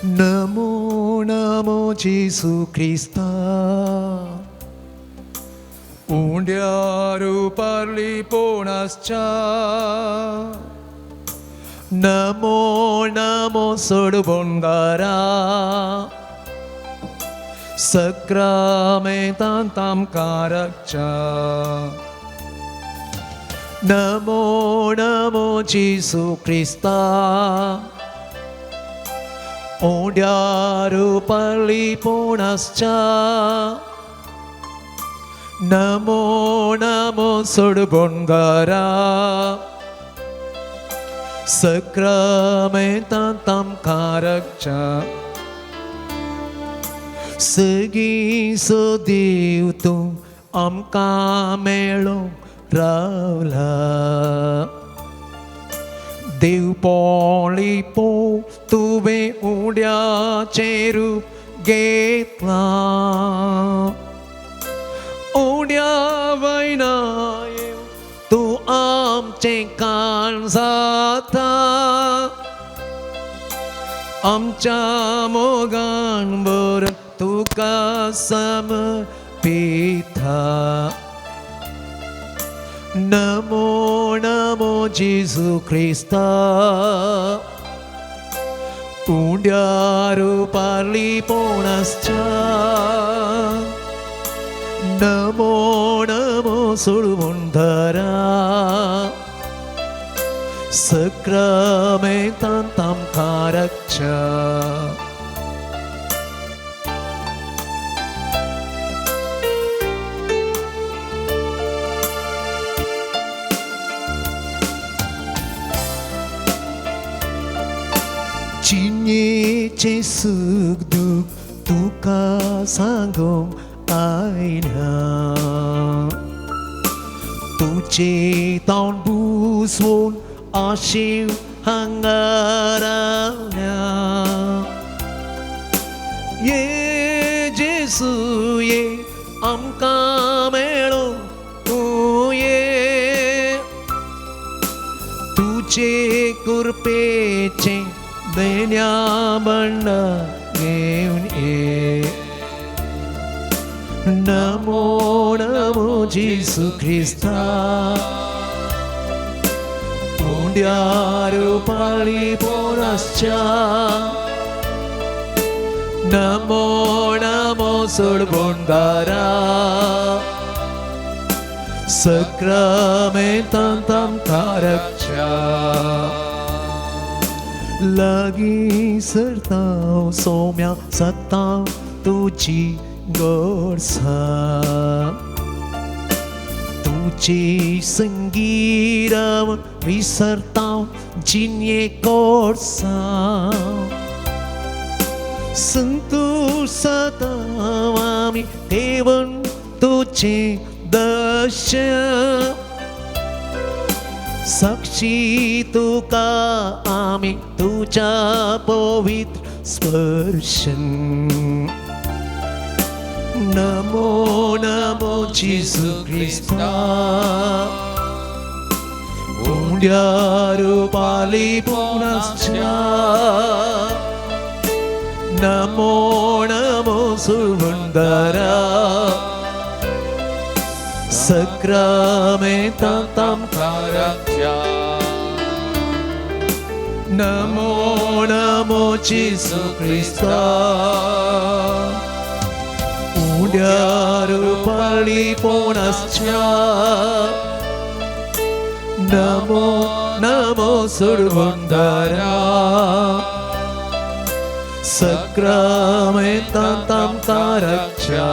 नमो नमो येशू ख्रिस्ता उंड्यारू पारली पोणासच्या नमो नमो सोडबोंगारा सक्रामेतांताम कारकच्या नमो नमो येशू ख्रिस्ता ओंड्यारू पारली पोणासच्या नमो नमो सोडबोंगारा सक्रामेतांताम कारकच्या सगळीचो देव तूं आमकां मेळोंक रावला देव पोळी पो तुवें उंड्याचें रूप घेतला उंड्या वयनाय तूं आमचें कान जाता आमच्या मोगान बर तुका समर्पिता नमो नमो येशू ख्रिस्ता उंड्यारू पारली पोणासच्या नमो नमो सोडबोंगारा सक्रामेतांताम कारकच्या चिन्येचे सुख दुख तुका सांगोंक आयना तुझे तोंड बुसवून आशीव हांगा रावल्या ये जेसू ये आमकां मेळोंक तूं ये तुझे कृपेचें बेन्या बंडा घेवन ये नमो नमो येशू ख्रिस्ता उंड्यारू पारली पोणासच्या नमो नमो सोडबोंगारा सक्रामेतांताम कारकच्या लागीं सरतांव सोम्या सत्तांव तुजी गोडसा तुजी संगीत विसरतांव जिन्ये गोडसांव संतोषांतांव आमी ठेवन तुजें दर्शन साक्षी तुका आमी तुझ्या पवित्र स्पर्शन नमो नमो येशू ख्रिस्ता उंड्यारू पारली पोणासच्या नमो नमो सोडबोंगारा सक्रामेतांताम कारकच्या नमो नमो येशू ख्रिस्ता उंड्यारू पारली पोणासच्या Namo Namo सोडबोंगारा सक्रामेतांताम कारकच्या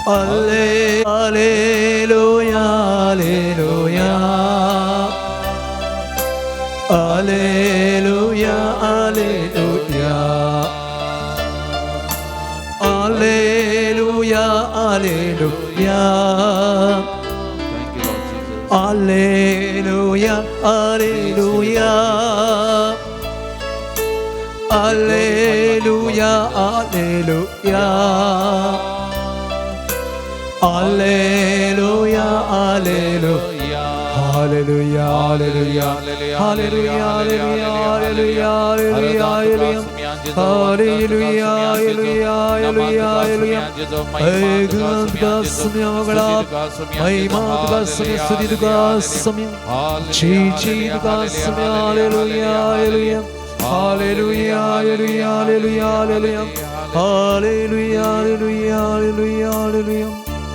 Alleluia, Alleluia, Alleluia, Alleluia, Alleluia, Alleluia. Thank you, Lord Jesus. Alleluia, Alleluia, Alleluia, Alleluia. Alleluia, Alleluia, Hallelujah, hallelujah, hallelujah, hallelujah, hallelujah, hallelujah, hallelujah, hallelujah, hallelujah. Ayıgıntıga sımyamagala, ayımantıga sımya, sudiduga sımya, çiçiduga sımya, hallelujah, hallelujah, hallelujah, hallelujah, hallelujah, hallelujah, hallelujah, hallelujah, hallelujah, hallelujah.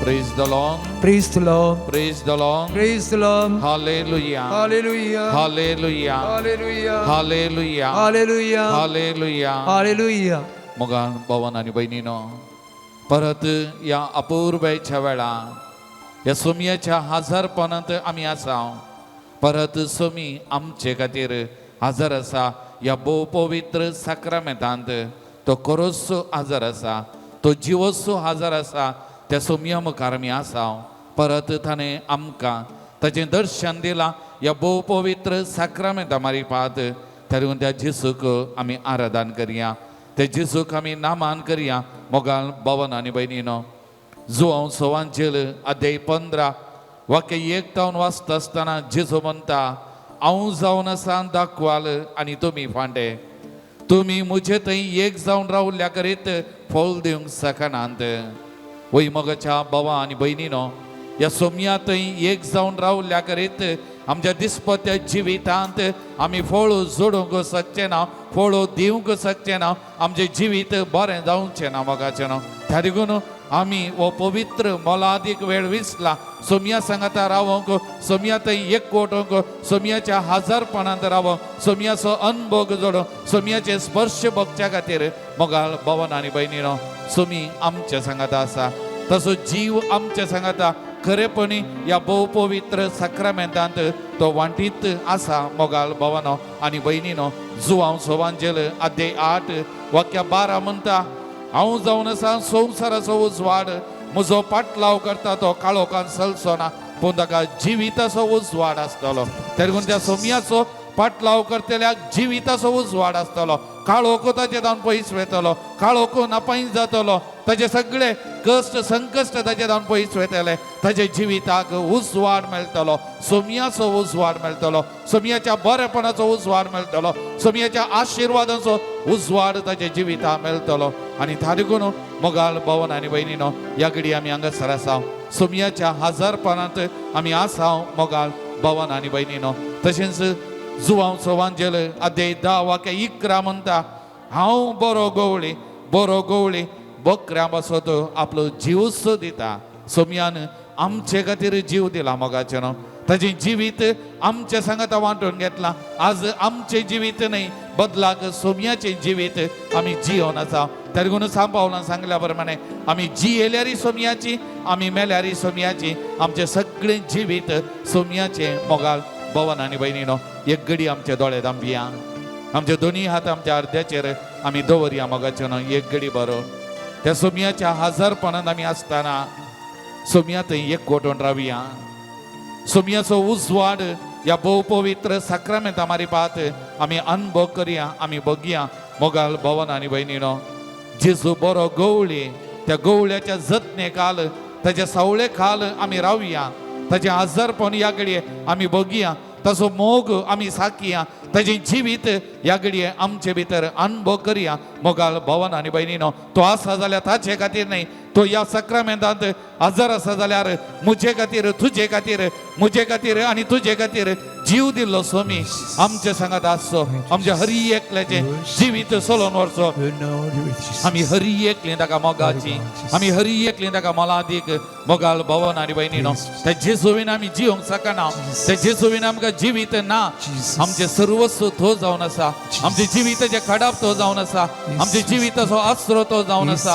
Praise the Lord. Praise the Lord. Praise the Lord. Praise the Lord. Hallelujah. Hallelujah. Hallelujah. Hallelujah. Hallelujah. Hallelujah. Hallelujah. Hallelujah. मग भावांनो आणि बहिणीनो, परत या अपूर्वेच्या वेळा या सोमयाच्या हजारपणांत आमी आसा. परत सोमी आमचे खातीर हजर आसा. या भोव पवित्र साक्रामेंतांत तो कोरोसो हजर आसा, तो जिवोसो हजर आसा. त्या सोमया मुखार आमी आसा. परत ताणें आमकां ताचें दर्शन दिलां या भोव पवित्र साक्रामेंता मारिपात. तरी त्या जेसूक आमी आराधन करया, ते जेसूक आमी नामान करया. मोगाल भावान आनी भयणीनो, जुआंव सोवांचेल अध्याय 15 वाक्य 1 वाचता आसतना जेजू म्हणटा, हांव जावन आसा दाखवाल आनी तुमी फांटे. तुमी मुझे थंय एक जावन रावल्या करीत फळ दिवंक शकनात. वय मोगाच्या भावा आनी भयणीनो, या सोमया थंय एक जावन रावल्या करीत आमच्या दिसपट्या जिवितांत आमी फळ जोडूंक शकचे ना, फळ दिवंक शकचे ना. आमचें जिवीत बरें जावचें ना मोगाचें न्हू. त्या देखून आमी हो पवित्र मोलादीक वेळ विसला सोमया सांगाता रावंक, सोमया थंय एकवटूंक, सोमयाच्या हजारपणांत रावंक, सोमयाचो अनुभव जोडूंक, सोमयाचे स्पर्श भोगच्या खातीर मोगाल भावान आनी भयणीनो, सोमी आमच्या सांगाता आसा. तसो जीव आमच्या सांगाता खरेपणी या भोव पवित्र साक्रामेंतांत तो वांटीत आसा. मोगाल भावानो आनी भयणीनो, जुआंव सोवांचेल अध्याय 8 वाक्य 12 म्हणटा, हांव जावन आसा संवसाराचो उजवाड. म्हजो पाटलाव करता तो काळोखान चलचो ना, पूण ताका जिविताचो उजवाड आसतलो. तरी पूण त्या सोमयाचो पाटलाव करतल्याक जिविताचो उजवाड आसतलो. काळोख ताचे जावन पयस वयतलो, काळोख नापायस जातलो, ताचे सगळे कश्ट संकश्ट ताचे जावन पयस वयतले. ताचे जिविताक उजवाड मेळटलो, सोमयाचो उजवाड मेळटलो, सोमयाच्या बरेपणाचो उजवाड मेळटलो, सोमयाच्या आशिर्वादाचो उजवाड ताचे जिविताक मेळटलो. आनी त्या देखून मोगाल भावान आनी भयणीनो, ह्या घडी आमी हांगासर आसा. सोमयाच्या हजारपणांत आमी आसा मोगाल भावान आनी भयणीनो. तशेंच जुआंव सोवांचेल अध्याय 10 वाक्य 11 म्हणटा, हांव बरो गवळी बकऱ्या बसत आपलो जीवच दिता. सोमयान आमचे खातीर जीव दिला मोगाचें न्हू. ताचें जिवीत आमच्या सांगाता वांटून घेतलां. आज आमचें जिवीत न्हय, बदलाक सोमयाचें जिवीत आमी जियोन आसा. त्या देखून सांपावलां सांगल्या प्रमाणे आमी जियेल्यारी सोमयाची, आमी मेल्यारी सोमयाची. आमचें सगळें जिवीत सोमयाचें मोगाल भावान आनी भयणीनो. एक घडी आमचे दोळे धांपिया, आमचे दोनी हात आमच्या अर्द्याचेर आमी दवरया मोगाचें न्हू. एक घडी बरो त्या सोमयाच्या हजारपणांत आमी आसतना सोमया थंय एकवटून रावया. सोमयाचो उजवाड या भोव पवित्र साक्रामेंता मारिपात आमी अनुभव करया, आमी बगया मोगाल भावान आनी भयणीनो. जेजू बरो गवळी, त्या गवळ्याच्या जतने खाल, ताच्या सावळे खाल आमी रावया. ताचे हजारपण ह्या घडये आमी बगया, ताचो मोग आमी साकिया, ताचें जिवीत ह्या घडये आमचे भितर अनुभव करया मोगाल भावान आनी भयणीनो. तो आसा जाल्यार ताचे खातीर न्हय, तो ह्या साक्रामेंतांत हजर आसा जाल्यार मुजे खातीर, तुजे खातीर, मुजे खातीर आनी तुजे खातीर जीव दिल्लो सोमी आमचे सांगात आसचो. आमचे हरी एकल्याचे जिवीत सोलोन व्हरचो. आमी हरी एकली ताका मोगाची, आमी हरी एकली ताका मोलादीक मोगाल भावान आनी भयणीनो. त्या जेजुवीन आमी जिवंक शकना, त्या जेजुवीन आमकां जिवीत ना. आमचे सर्वस्व तो जावन आसा, आमचे जिविताचे खडाप तो जावन आसा, आमचे जिविताचो आसरो तो जावन आसा.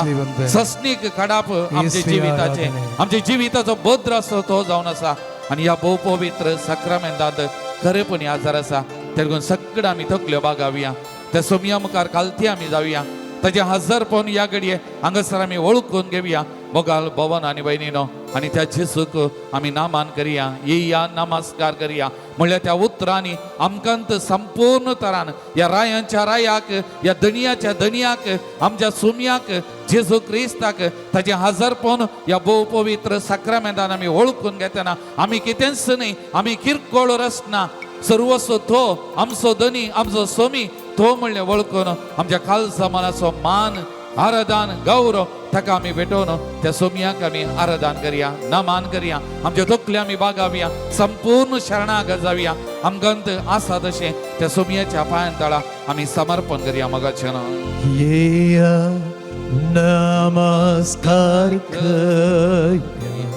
सस्नीक खडाप आमचे जिविताचे, आमचे जिविताचो भद्र आसरो तो जावन आसा. आनी ह्या भोव पवित्र साक्रामेंतांत खरेपणी आजार आसा. त्या लागून सगळें आमी तकल्यो बागावया, त्या सोमया मुखार कालती आमी जावया. ताचे हजारपण ह्या घडये हांगासर आमी वळखून घेवया मोगाल भावान आनी भयणीनो. आनी त्या जेसूक आमी नामान करया, येया नमस्कार करया. म्हणल्यार त्या उतरांनी आमकांत संपूर्ण तरान या रायांच्या रायाक, या दनयाच्या दनयाक, आमच्या सोमयाक जेजू क्रिस्ताक ताचे हजरपण या भोव पवित्र साक्रामेंतान आमी वळखून घेतना आमी कितेंच न्ही, आमी किरकोळ रचना, सर्वस्व तो आमचो धनी, आमचो स्वामी तो म्हणलें वळखून आमच्या खालसा मनाचो मान, आराधन, गौरव ताका आमी भेटोवन त्या सोमयाक आमी आराधन करया, नमान करया, आमचे तकले आमी बागावया, संपूर्ण शरणागत जावया. आमकांत आसा तशें त्या सोमयाच्या पांयां तळा आमी समर्पण करया. मोगाचें येया नमस्कार करया,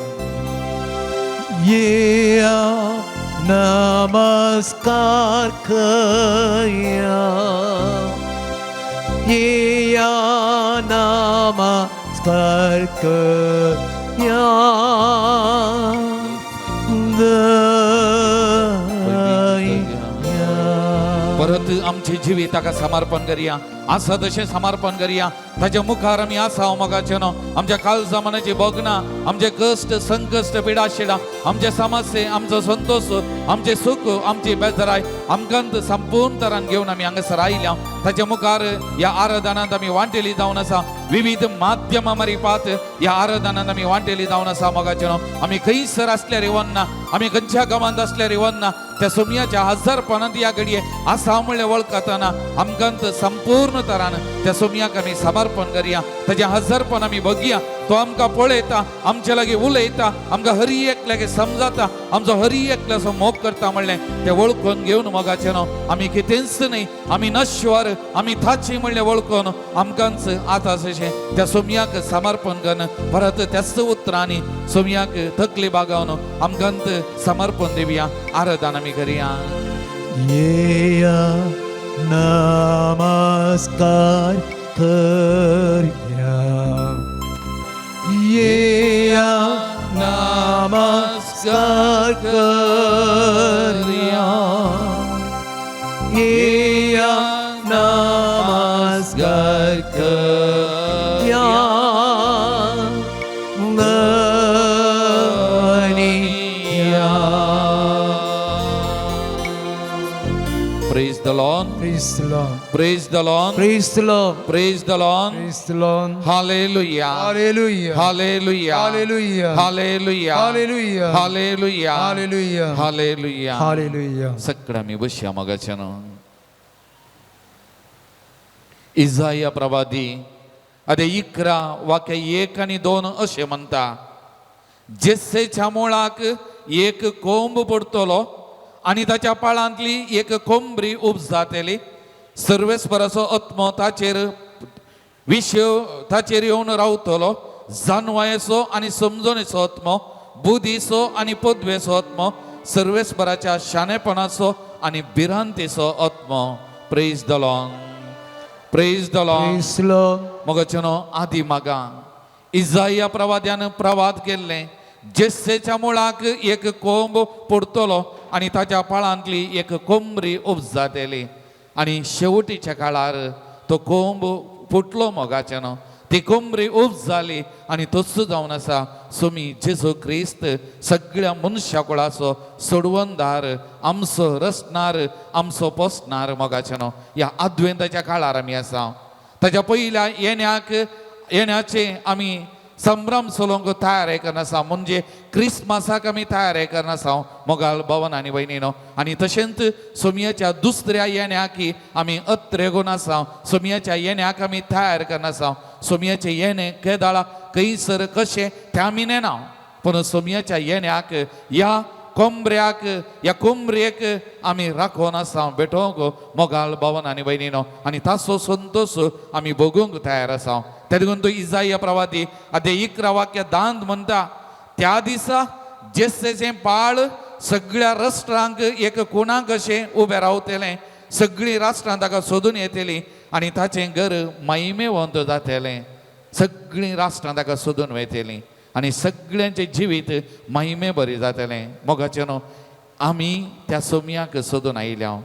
येया नमस्कार करया, येया नमस्कार करया, परत आमची जिवी ताका समर्पण करया, आसा तशें समर्पण करया. ताच्या मुखार आमी आसा मोगाचें आमच्या काल जमान्याची भोगना, आमचे कश्ट, संकश्ट, पिडा शिडा, आमचे समस्ये, आमचो संतोष, आमचे सुख, आमची बेजाराय आमकांत संपूर्ण तरान घेवन आमी हांगासर आयल्या. ताच्या मुखार या आराधनांत आमी वांटेली जावन आसा, विविध माध्यमां मारिपात या आराधनांत आमी वांटेली जावन आसा. मोगाचें आमी खंयसर आसल्यार येवना, आमी खंयच्या गांवांत आसल्यार येवना, त्या सोमयाच्या हजारपणांत या घडये आसा म्हणलें वळखतना आमकांत संपूर्ण तरान त्या सोमयाक आमी समर्पण करया. ताचे हजारपण आमी बगया, तो आमकां पळयता, आमचे लागीं उलयता, आमकां हरी एक लागीं समजाता, आमचो हरी एकल्याचो मोग करता म्हणलें तें वळखून घेवन मोगाचें आमी कितेंच न्ही, आमी नश्वर, आमी थाची म्हणलें वळखून आमकांच आतां तशें त्या सोमयाक समर्पण करून परत त्याच उतरांनी सोमयाक तकली बागावन आमकांत समर्पण दिवया, आराधन आमी करया. येया नमस्कार करया, येया नमस्कार करया, येया नमस्कार करया, Praise the Lord. Praise the Lord. Praise the Lord. Praise the Lord. Praise the Lord. Praise the Lord. Hallelujah. Hallelujah. Hallelujah. Hallelujah. Hallelujah. Hallelujah. Hallelujah. Hallelujah. Hallelujah. Hallelujah. सगळं मी बसया मगाच्यान. इसाया प्रवादी आदे 11 वाक्य 1 आणि 2 अशें म्हणटा, जेस्सेच्या मुळाक एक कोंब पडतलो आणि ताच्या पाळांतली एक कोंबरी उब जातली, सर्वेस्पराचो आत्मो ताचेर विशय ताचेर येवन रावतलो, जानवायेचो आनी समजणेचो आत्मो, बुद्धीचो आनी पदवेचो आत्मो, सर्वेस्पराच्या शाणेपणाचो आनी भिरांतेचो आत्मो. Praise the Lord. Praise the Lord. Praise the Lord. मोगाचेनो आदी मागा इसाया प्रवाद्यान प्रवाद केल्ले, जेस्सेच्या मुळाक एक कोंब पडतलो आणि ताच्या पाळांतली एक कोंबरी उब जातली, आणि शेवटीच्या काळार तो कोंब फुटलो मोगाचेनो, ती कोंबरी उब जाली आणि तोच जावन आसा सोमी जेजू क्रिस्त, सगळ्या मनशा कुळाचो सोडवणदार, आमचो रचणार, आमचो पोसणार. मोगाचेनो या अद्वेंताच्या काळार आमी आसा. ताच्या पयल्या येण्याचे आमी संभ्रम सोलोंक तयार करना आसा, म्हणजे क्रिस्मसाक आमी तयार करना आसा मोगाल भवन आनी भयणीनो. आनी तशेंच सोमयाच्या दुसऱ्या येण्याक आमी अत्रेगून आसा, सोमयाच्या येण्याक आमी तयार करना आसा. सोमयाचे येणे केदाळा खंयसर कशें तें आमी नेना, पूण सोमयाच्या येण्याक या कोंबऱ्याक, या कोंबरेक आमी राखोन आसा भेटोवंक मोगाल भवन आनी भयणीनो, आनी ताचो संतोष आमी भोगूंक तयार आसा. त्या देखून तो इसाया प्रवादी आदे 11 वाक्य 10 म्हणटा, त्या दिसा जेस्सेचें पाळ सगळ्या राष्ट्रांक एक कोणाक अशें उबें रावतलें, सगळीं राष्ट्रां ताका सोदून येतलीं आनी ताचें घर महिमेवंत जातलें. सगळीं राष्ट्रां ताका सोदून वयतलीं आनी सगळ्यांचें जिवीत महिमे बरी जातलें. मोगाचेनो आमी त्या सोमयाक सोदून आयल्या,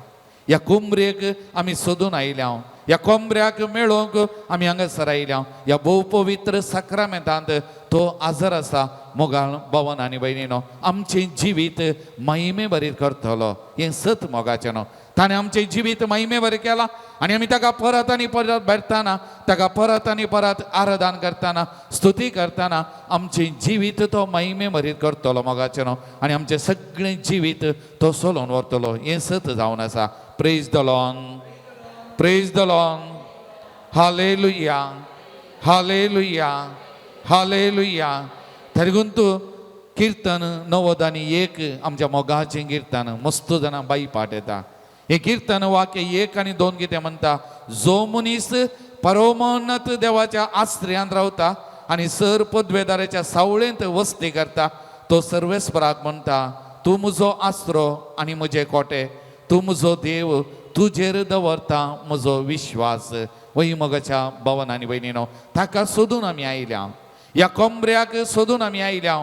या कोंबरेक आमी सोदून आयल्या, या कोंबऱ्याक मेळोवंक आमी हांगासर आयल्या. या भोव पवित्र साक्रामेंतांत तो आजर आसा मोगाळ भवन आनी भयणीनो आमचें जिवीत महिमे बरें करतलो हें सत मोगाचें न्हू ताणें आमचें जिवीत महिमे बरें केलां आनी आमी ताका परत आनी परत भेटताना ताका परत आनी परत आराधन करताना स्तुती करताना आमचें जिवीत तो महिमे बरें करतलो मोगाचें न्हू आनी आमचें सगळें जिवीत तो सोलोवन व्हरतलो हें सत जावन आसा praise the Lord praise the Lord hallelujah hallelujah hallelujah तरीगून तूं किर्तन 91 आमच्या मोगाचें किर्तन मस्त जाणां बाई पाट येता हे किर्तन वाक्य 1 आनी 2 कितें म्हणटा जो मनीस परमोन्नत देवाच्या आश्रयांत रावता आनी सर पदवेदाराच्या सावळेंत वस्ती करता तो सर्वेस्पराक म्हणटा तूं म्हजो आसरो आनी म्हजे कोटे तूं म्हजो देव तुजेर दवरता म्हजो विश्वास वही मोगाच्या भवन आनी भयणीनो ताका सोदून आमी आयल्या ह्या कोंबऱ्याक सोदून आमी आयल्या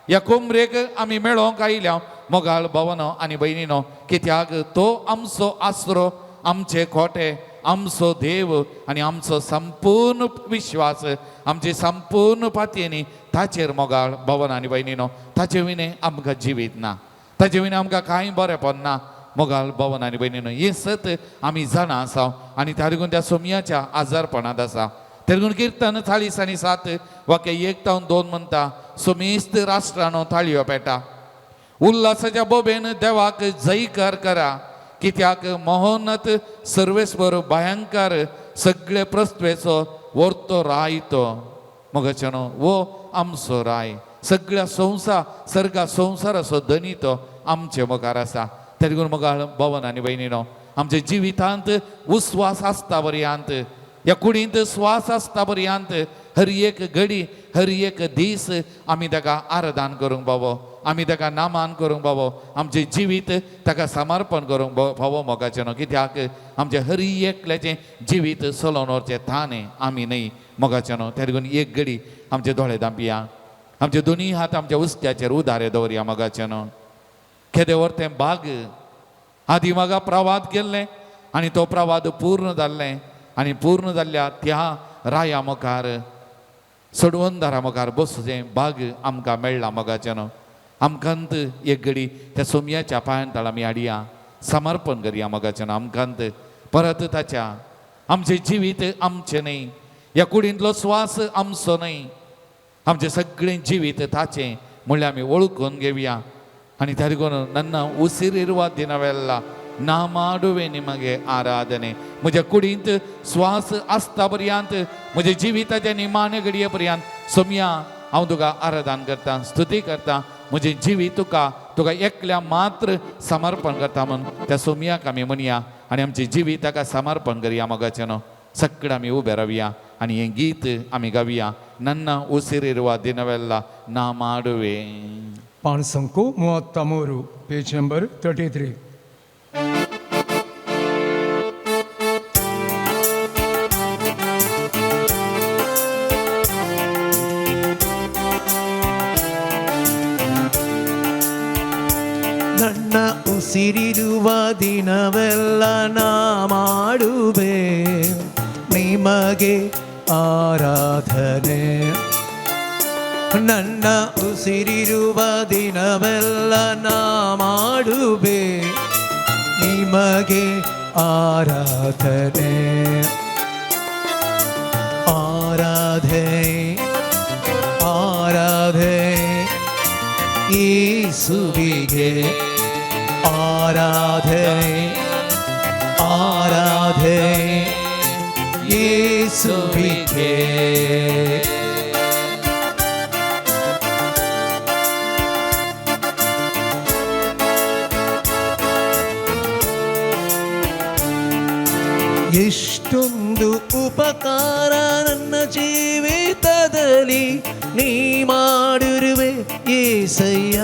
ह्या कोंबरेक आमी मेळोंक आयल्या मोगाळ भवनो आनी भयणीनो कित्याक तो आमचो आसरो आमचे खोटे आमचो देव आनी आमचो संपूर्ण विश्वास आमची संपूर्ण पातयेनी ताचेर मोगाळ भवन आनी भयणीनो ताचे विने आमकां जिवीत ना ताचे विने आमकां कांय बरेंपण ना मोगाळ भवन आनी भयणीनो हे सत आमी जाणा आसा आनी तारीगून त्या सोमयाच्या आजारपणांत आसा तेगून किर्तन 40 आनी 7 वाक्य 1 तावन 2 म्हणटा सोमेस्त राष्ट्रानो थाळयो पेटा उल्हासाच्या बोबेन देवाक जयकार करा कित्याक महोन्नत सर्वेस्वर भयंकर सगळे प्रस्त्वेचो वर्तो राय तो मोगाचेनो वो आमचो राय सगळ्या सर्गा संवसाराचो धनी तो आमचे मुखार आसा तेगून मोगाळ भवन आनी भयणीनो आमच्या जिवितांत उस्वास आसता पर्यंत ह्या कुडींत स्वास आसता पर्यंत हर एक घडी हर एक दीस आमी ताका आराधन करूंक पावो आमी ताका नामान करूंक पावो आमचें जिवीत ताका समर्पण करूंक फावो मोगाचें न्हू कित्याक आमचें हर एकल्याचें जिवीत सोलोवन व्हरचें ताणें आमी न्ही मोगाचें न्हू तेगून एक घडी आमचे दोळे धांपया आमचे दोनी हात आमच्या उस्त्याचेर उदारे दवरया मोगाचें न्हू केदें व्हरतें बाग आदी म्हाका प्रवाद केल्लें आनी तो प्रवाद पूर्ण जाल्लें आनी पूर्ण जाल्ल्या त्या राया मुखार सडवंदारा मुखार बसचें भाग आमकां मेळ्ळा मोगाचें न्हू आमकांत एक घडी त्या सोमयाच्या पांयांत आमी हाडया समर्पण करया मोगाचें न्हू आमकांत परत ताच्या आमचें जिवीत आमचें न्ही ह्या कुडींतलो स्वास आमचो न्ही आमचें सगळें जिवीत ताचें म्हणल्यार आमी वळखून घेवया आनी तारीगून नन्ना उसिरिರುವ ದಿನವೆಲ್ಲ ನಾ ಮಾಡುವೆ ನಿಮಗೆ आराधने म्हज्या कुडींत स्वास आसता पर्यंत म्हज्या जिविताच्या निमाणे घडये पर्यंत सोमया हांव तुका आराधन करता स्तुती करता म्हजें जिवीत तुका एकल्या मात्र समर्पण करता म्हूण त्या सोमयाक आमी म्हणया आनी आमचें जिवीत ताका समर्पण करया मोगाचें न्हू सगळे आमी उबे रावया आनी हें गीत आमी गावया नन्ना उसिरिರುವ ದಿನವೆಲ್ಲ ನಾ ಮಾಡುವೆ पान संको 33 पेज नंबर 33 ನನ್ನ ಉಸಿರಿರುವ ದಿನವೆಲ್ಲ ನಾ ಮಾಡುವೆ ನಿಮಗೆ ಆರಾಧನೆ ನನ್ನ ಉಸಿರಿರುವ ದಿನವೆಲ್ಲ ನಾ ಮಾಡುವೆ ನಿಮಗೆ ಆರಾಧನೆ ಆರಾಧನೆ ಆರಾಧನೆ ಯೇಸುವಿಗೆ ಆರಾಧನೆ ಆರಾಧನೆ ಯೇಸುವಿಗೆ ಎಷ್ಟೊಂದು ಉಪಕಾರ ನನ್ನ ಜೀವಿತದಲ್ಲಿ ನೀ ಮಾಡಿರುವೆ ಏಸಯ್ಯ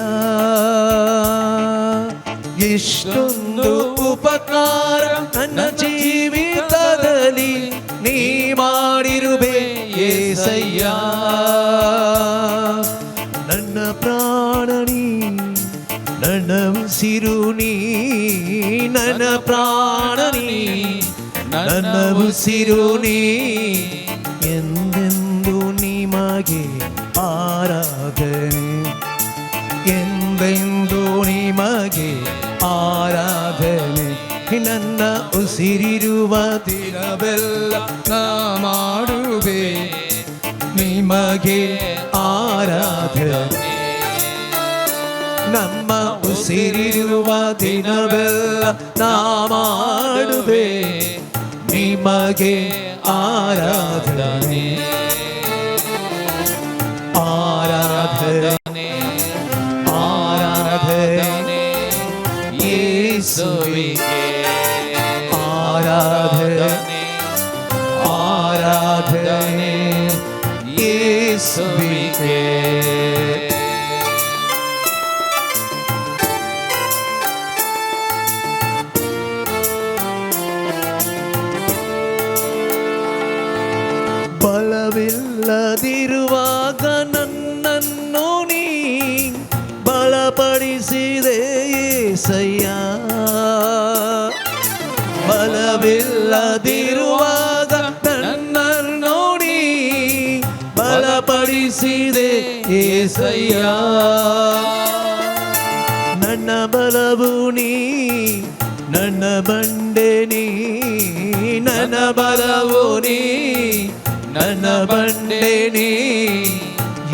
ಎಷ್ಟೊಂದು ಉಪಕಾರ ನನ್ನ ಜೀವಿತದಲ್ಲಿ ನೀ ಮಾಡಿರುವೆ ಏಸಯ್ಯ ನನ್ನ ಪ್ರಾಣನಿ ನನ್ನ ಉಸಿರು ನೀ ನನ್ನ ಪ್ರಾಣನಿ ನನ್ನ ಉಸಿರು ನೀ ಎಂದೆಂದು ನಿಮಗೆ ಆರಾಧನೆ ಎಂದೆಂದು ನಿಮಗೆ ಆರಾಧನೆ ನನ್ನ ಉಸಿರಿರುವ ದಿನವೆಲ್ಲ ನಾ ಮಾಡುವೆ ನಿಮಗೆ ಆರಾಧನೆ ನಮ್ಮ ಉಸಿರಿರುವ ದಿನವೆಲ್ಲ ನಾ ಮಾಡುವೆ ನಿಮಗೆ ಆರಾಧನೆ ಆರಾಧನೆ ಆರಾಧನೆ ಯೇಸುವಿಗೆ ಆರಾಧನೆ ಆರಾಧನೆ ಯೇಸುವಿಗೆ ಬಲವಿಲ್ಲದಿರುವಾಗ ನನ್ನನ್ನು ನೀ ಬಲಪಡಿಸಿದೆ యేసయ్య ಬಲವಿಲ್ಲದಿರುವಾಗ ನನ್ನನ್ನು ನೀ ಬಲಪಡಿಸಿದೆ యేసయ్య ನನ್ನ ಬಲವು ನೀ ನನ್ನ ಬಂಡೆ ನೀ ನನ್ನ ಬಲವು ನೀ ನನ್ನ ಬಂಡೆ ನೀ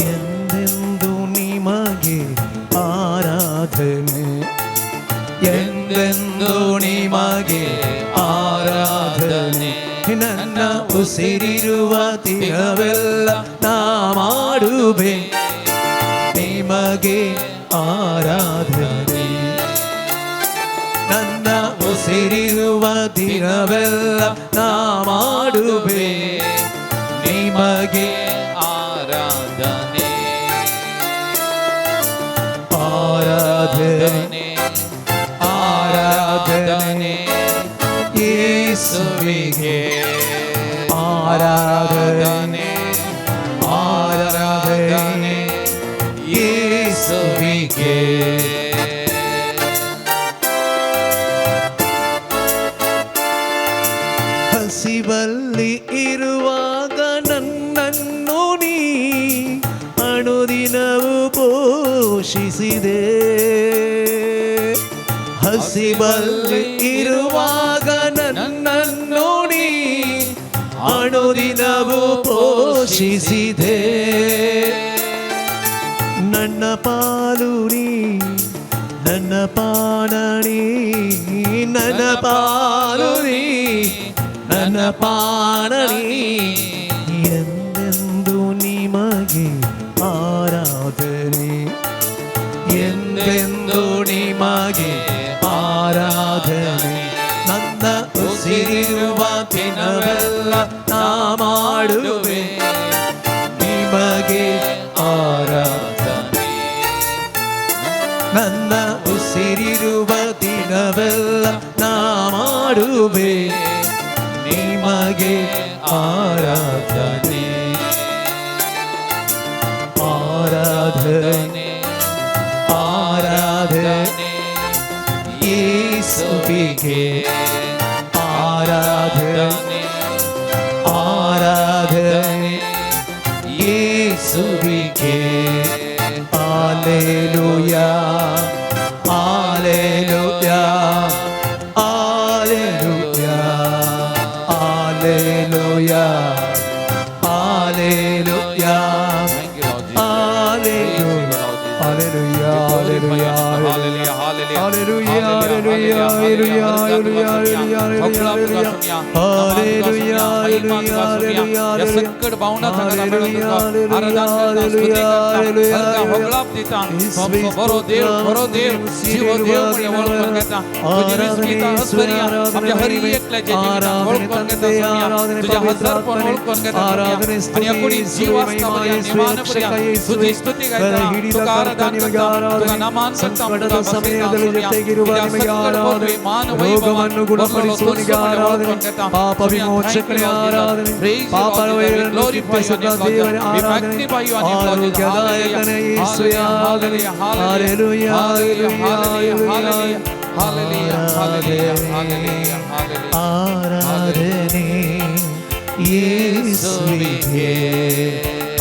ಎಂದೆಂದು ನಿಮಗೆ ಆರಾಧನೆ ಎಂದೆಂದು ನಿಮಗೆ ಆರಾಧನೆ ನನ್ನ ಉಸಿರಿರುವ ದಿನವೆಲ್ಲ ನಾ ಮಾಡುವೆ ನಿಮಗೆ ಆರಾಧನೆ ನನ್ನ ಉಸಿರಿರುವ ದಿನವೆಲ್ಲ ನಾ ಮಾಡುವೆ ನಿಮಗೆ ಆರಾಧನೆ ಆರಾಧನೆ ಆರಾಧನೆ ಯೇಸುವಿಗೆ ಆರಾಧನೆ ಆರಾಧನೆ ಯೇಸುವಿಗೆ ಹಸಿವಲ್ಲಿ ಇರುವಾಗ ನನ್ನನ್ನು ನೀ ಅನುದಿನವೂ ಪೋಷಿಸಿದೆ ಹಸಿವಲ್ಲಿ ಇರುವಾಗ ನನ್ನನ್ನು ನೀ ಅನುದಿನವೂ ಪೋಷಿಸಿದೆ ನನ್ನ ಪಾಲು ನೀ ನನ್ನ ಪಾನಣಿ ನನ್ನ ಪಾಲು ನೀ ನನ್ನ ಪಾನಣಿ ಎಂದೆಂದು ನಿಮಗೆ ಆರಾಧನೆ ಎಂದೆಂದು ನಿಮಗೆ ಆರಾಧನೆ ನನ್ನ ಉಸಿರಿರುವ ದಿನವೆಲ್ಲ ನಾ ಮಾಡುವೆ ನಿಮಗೆ ಆರಾಧನೆ ನನ್ನ ಉಸಿರಿರುವ ದಿನವೆಲ್ಲ ನಾ ಮಾಡುವೆ ನಿಮಗೆ ಆರಾಧನೆ ಆರಾಧನೆ ಆರಾಧನೆ ಯೇಸುವಿಗೆ ಆರಾಧನೆ ಆರಾಧನೆ ಯೇಸುವಿಗೆ hallelujah hallelujah hallelujah hallelujah hallelujah hallelujah hallelujah hallelujah hallelujah hallelujah ಸಂಕಟದ ಸಮಯದಲ್ಲಿ ಜೊತೆಗಿರುವ ನಿಮಗೆ ಆರಾಧನೆ ರೋಗವನ್ನು ಗುಣಪಡಿಸುವ ನಿಮಗೆ ಆರಾಧನೆ ಪಾಪ ವಿಮೋಚಕನೇ ಆರಾಧನೆ ಪಾಪವನ್ನು ಕ್ಷಮಿಸುವ ದೇವರೇ ಆರಾಧನೆ ಆರೋಗ್ಯದಾಯಕನೇ ಯೇಸುವೇ ಆರಾಧನೆ ಹಲ್ಲೆಲೂಯಾ ಹಲ್ಲೆಲೂಯಾ ಆರಾಧನೆ ಯೇಸುವಿಗೆ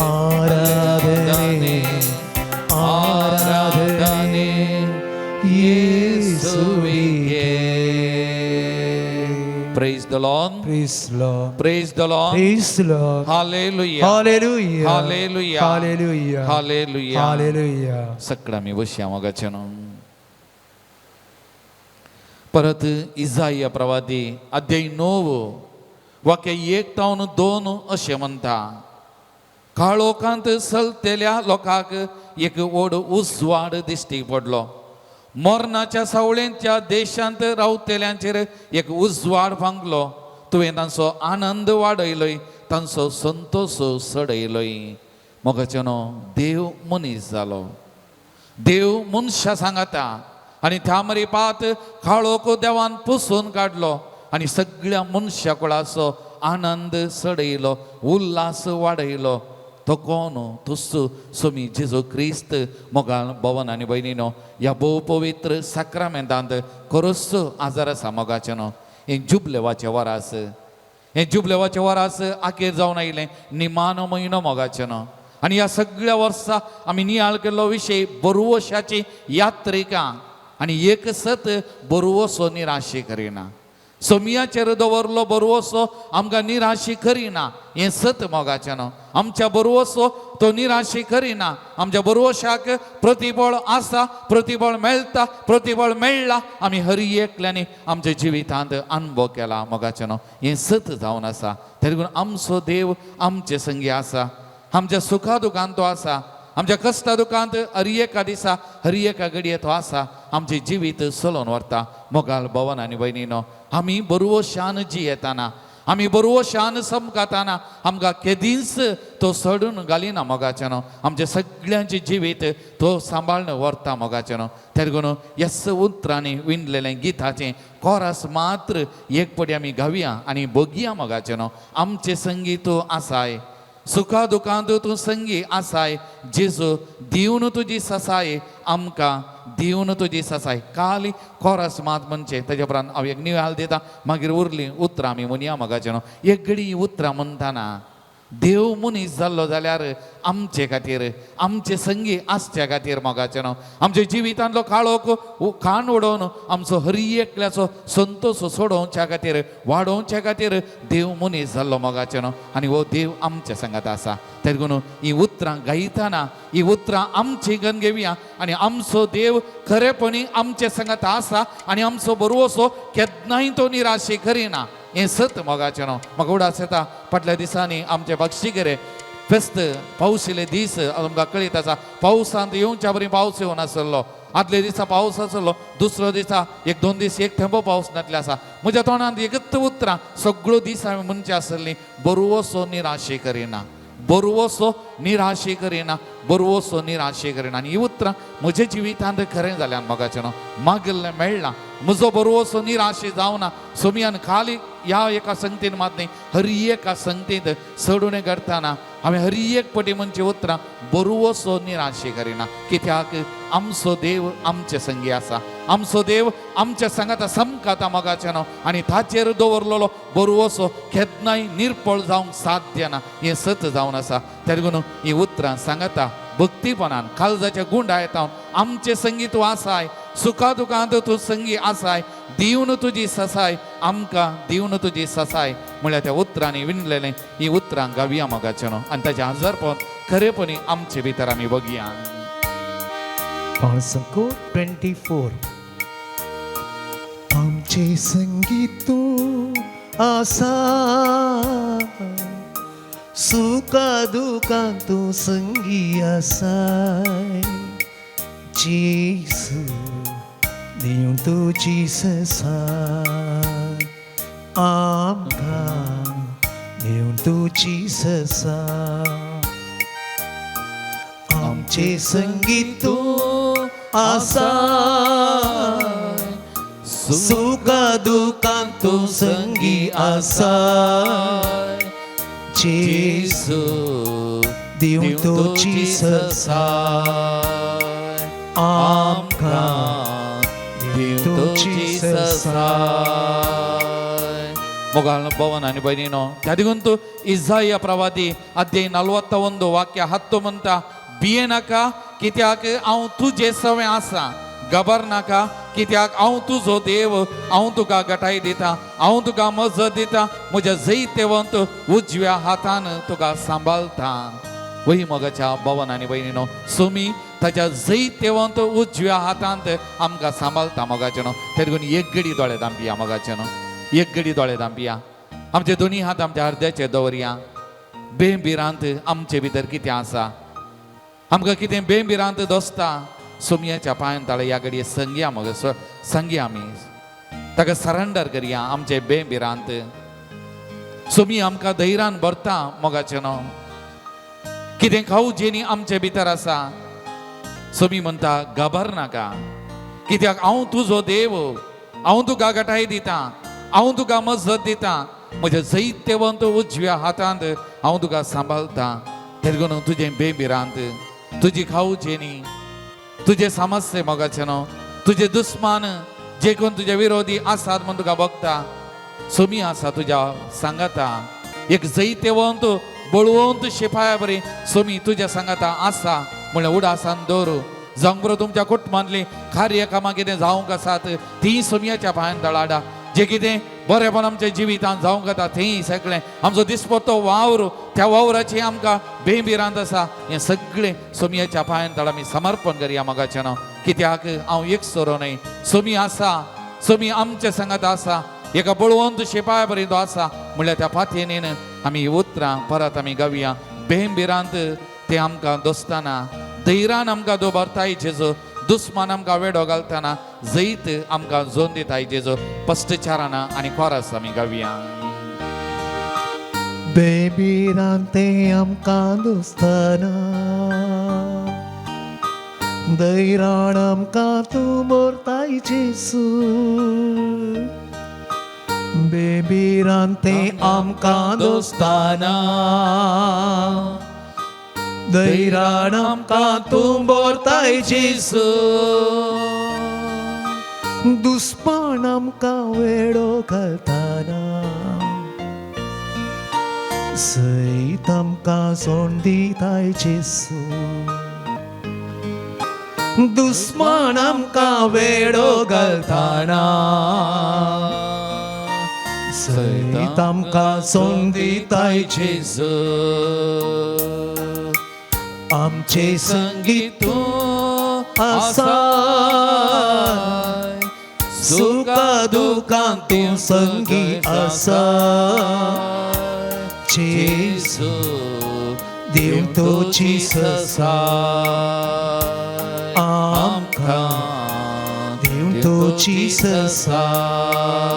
ಆರಾಧನೆ Praise the Lord. Praise Lord. Praise the Lord. Praise Lord. Hallelujah. Hallelujah. Hallelujah. Hallelujah. Hallelujah. Hallelujah. सगळं बसया मोगाचें परत इजाया प्रवादी अध्याय 9 वाक्य 1-2 अशें म्हणटा काळोखांत चलतेल्या लोकांक एक व्हड उजवाड दिश्टी पडलो मरणाच्या सावळेंच्या देशांत रावतेल्यांचेर एक उजवाड भांगलो तुवें तांचो आनंद वाडयलोय तांचो संतोष सडयलोय मोगाचेनो देव मनीस जालो देव मनशां सांगता आनी त्या मरे पात काळोख देवान पुसून काडलो आनी सगळ्या मनशा कुळाचो आनंद सडयलो उल्हास वाडयलो तो कोण तुस सोमी जेजू क्रिस्त मोगाल भवन आनी भयणीनो ह्या भोव पवित्र साक्रामेंतांत खरोच आजार आसा मोगाचेनो हें जुबलेवाचें वरास हें जुबलेवाचें वरास आखेर जावन आयलें निमान म्हयनो मोगाचेनो आनी ह्या सगळ्या वर्सां आमी नियाळ केल्लो विशय बरुवशाची यात्रिका आनी एक सत बरुवसो निराशे करिना सोमियाचेर दवरलो बरुवसो आमकां निराशी करिना हें सत मोगाचेनो आमच्या बरुवसो तो निराशी करिना आमच्या बरुवशाक प्रतिबळ आसा प्रतिबळ मेळटा प्रतिबळ मेळ्ळा आमी हरी एकल्यानी आमच्या जिवितांत अनुभव केला मोगाचेनो हें सत जावन आसा तेदून आमचो देव आमचे संगी आसा आमच्या सुखा दुखांत तो आसा आमच्या कश्टा दुखांत हर एका दिसा हर एका घडये तो आसा आमचे जिवीत चलोवन व्हरता मोगाल भवन आनी भयणीनो आमी बरुवशान जियेताना आमी बरुवशान समकाताना आमकां केदींच तो सोडून घालिना मोगाचेनो आमचे सगळ्यांचे जिवीत तो सांबाळून व्हरता मोगाचेनो तेदून ह्याच उतरांनी विणलेलें गिताचें कोरास मात्र एक पटी आमी गावया आनी बगया मोगाचेनो आमचे संगी तूं आसाय सुखा दुखांत तूं संगी आसाय जेजू दिवन तुजी ससाय आमकां दिवन तुजी ससाय काल कोरस मात म्हणचे तेजे उपरांत हांव एक नियाळ दिता मागीर उरलीं उतरां आमी म्हणया मोगाचेनो एक घडी उतरां म्हणटाना देव मनीस जाल्लो जाल्यार आमचे खातीर आमचे संगी आसच्या खातीर मोगाचेनो आमच्या जिवितांतलो काळोख खाण उडोवन आमचो हर एकल्याचो संतोष सोडोवच्या खातीर वाडोवच्या खातीर देव मनीस जाल्लो मोगाचेनो आनी हो देव आमच्या संगात आसा तेदून ही उतरां गायतना ही उतरां आमची गन घेवया आनी आमचो देव खरेपणी आमचे संगात आसा आनी आमचो बरोवसो केन्नाय तो निराशे करिना हें सत मोगाचेनो म्हाका उडास येता फाटल्या दिसांनी आमचे बक्षिगेरे फेस्त पावस येयले दीस आमकां कळीत आसा पावसांत येवच्या बरी पावस येवं नासलो आदले दिसा पावस आसलो दुसरो दिसा 1-2 दीस एक थेंबो पावस नासले आसा म्हज्या तोंडांत एकच उतरां सगळो दीस हांवें म्हणची आसली बरुवसो निराशे करिना बरुवसो निराशे करिना बरुवसो निराशे करिना आनी ही उतरां म्हज्या जिवितांत खरें जाल्यार मोगाचेनो मागल्लें मेळ्ळां म्हजो बरुवसो निराशे जावना सोमियान खाली ह्या एका संगतीन मात न्ही हर एका संगतींत चडून घडटाना हांवें हर एक पटी म्हणची उतरां बरुवसो निराशे करिना कित्याक आमचो देव आमचे संगी आसा आमचो देव आमच्या संगात समकाता मोगाचेनो आनी ताचेर दवरलेलो बरुवसो केन्नाय निर्फळ जावंक साध्य ना हें सत जावन आसा तेदून ही उतरां सांगता भक्तीपणान काळजाच्या गुंडायतावन आमचे संगी तूं आसाय सुखा दुखांत तूं संगी आसाय दिवन तुजी ससाय आमकां दिवन तुजी ससाय म्हळ्यार त्या उतरांनी विणलेलें ही उतरां गावया मोगाचेनो आनी ताचें आजारपण खरेपणी आमचे भितर आमी बगया संको 24 आमचे संगी तूं आसाय सुखा दुखांत तूं संगी आसाय जेसू दिवन तुजी ससाय आमकां दिवन तुजी ससाय आमचे संगी तूं आसाय सुखा दुखांत तूं संगी आसाय जेसू दिवन तुजी ससाय आमकां दिवन तुजी ससाय मोगाल भवन आनी भयणीनो त्या देखून तूं इसाया प्रवादी अध्याय 41 वाक्य 10 म्हणटा भिये नाका कित्याक हांव तुजे सवें आसा घबरनाका कित्याक हांव तुजो देव, हांव तुका गटाय दिता, हांव तुका मजत दिता, म्हज्या जैतेवंत उजव्या हातान तुका सांबाळता. वही मोगाच्या भावान आनी भयणीनो, सोमी ताच्या जैतेवंत उजव्या हातांत आमकां सांबाळता मोगाचे न्हू. ते देखून एक घडी दोळे धांपिया मोगाचे न्हू, एक घडी दोळे धांपिया. आमचे दोनी हात आमच्या हृदयाचेर दवरया. बेबिरांत आमचे भितर कितें आसा, आमकां कितें बेबिरांत दोसता, सोमयाच्या पांयान ताळे ह्या घडये संगया मग संगया आमी ताका सरेंडर करया आमचे बेबिरांत. सोमी आमकां धैर्यान भरता मोगाचे न्हू. कितें खाऊ जेनी आमचे भितर आसा, सोमी म्हणटा घाबर नाका, कित्याक हांव तुजो देव, हांव तुका गटाय दिता, हांव तुका मजत दिता, म्हज्या जैतेवंत उजव्या हातांत हांव तुका सांबाळता. ते देखून तुजें बेबिरांत, तुजी खाऊ जेनी, तुजे समस्ये मोगाचे न्हू, तुजे दुस्मान जे कोण तुजे विरोधी आसात म्हूण तुका बघता, सोमी आसा तुज्या सांगाता. एक जैतेवंत बळवंत शिपाया बरी सोमी तुज्या सांगाता आसा म्हळ्यार उडासान दवरू. जावंक बरो तुमच्या कुटुंबांतली कार्य कामां कितें जावंक आसात ती सोमयाच्या पांयान तळाडा. जे कितें बरेपण आमच्या जिवितांत जावंक येता तें सगळें आमचो दिसपट्टो वावर, त्या वावराची आमकां बेबिरांत आसा, हें सगळें सोमयाच्या पांयान तळ आमी समर्पण करया मोगाचें न्हू. कित्याक हांव एक सोरो न्हय, सोमी आसा, सोमी आमच्या सांगात आसा, एका बळवंत शिपाया बरी तो आसा म्हळ्यार त्या पातयेन आमी ही उतरां परत आमी गावया. बेबिरांत ते आमकां दोस्ताना, धैर्यान आमकां दवरताय जेजो, दुस्मान आमकां वेडो घालतना जैत आमकां जोन दिताय जेजो. पश्टचाराना आनी कोरस आमी गावया. बेबिरांते आमकां दोस्ताना, धैर्यान आमकां तूं भरताय जेजू. बेबिरांते आमकां दोस्ताना, धैर्यान आमकां तूं भरताय जेजू. दुस्मान आमकां वेडो घालतना सैत आमकां सोड दिताय जेजू. दुस्मान आमकां वेडो घालतना सैत आमकां सोड दिताय जेजू. आमचे संगीत तूं आसाय, सुखा दुखांत तूं संगी आसाय. जेजू देव तोची ससाय, आमकां देव तोची ससाय.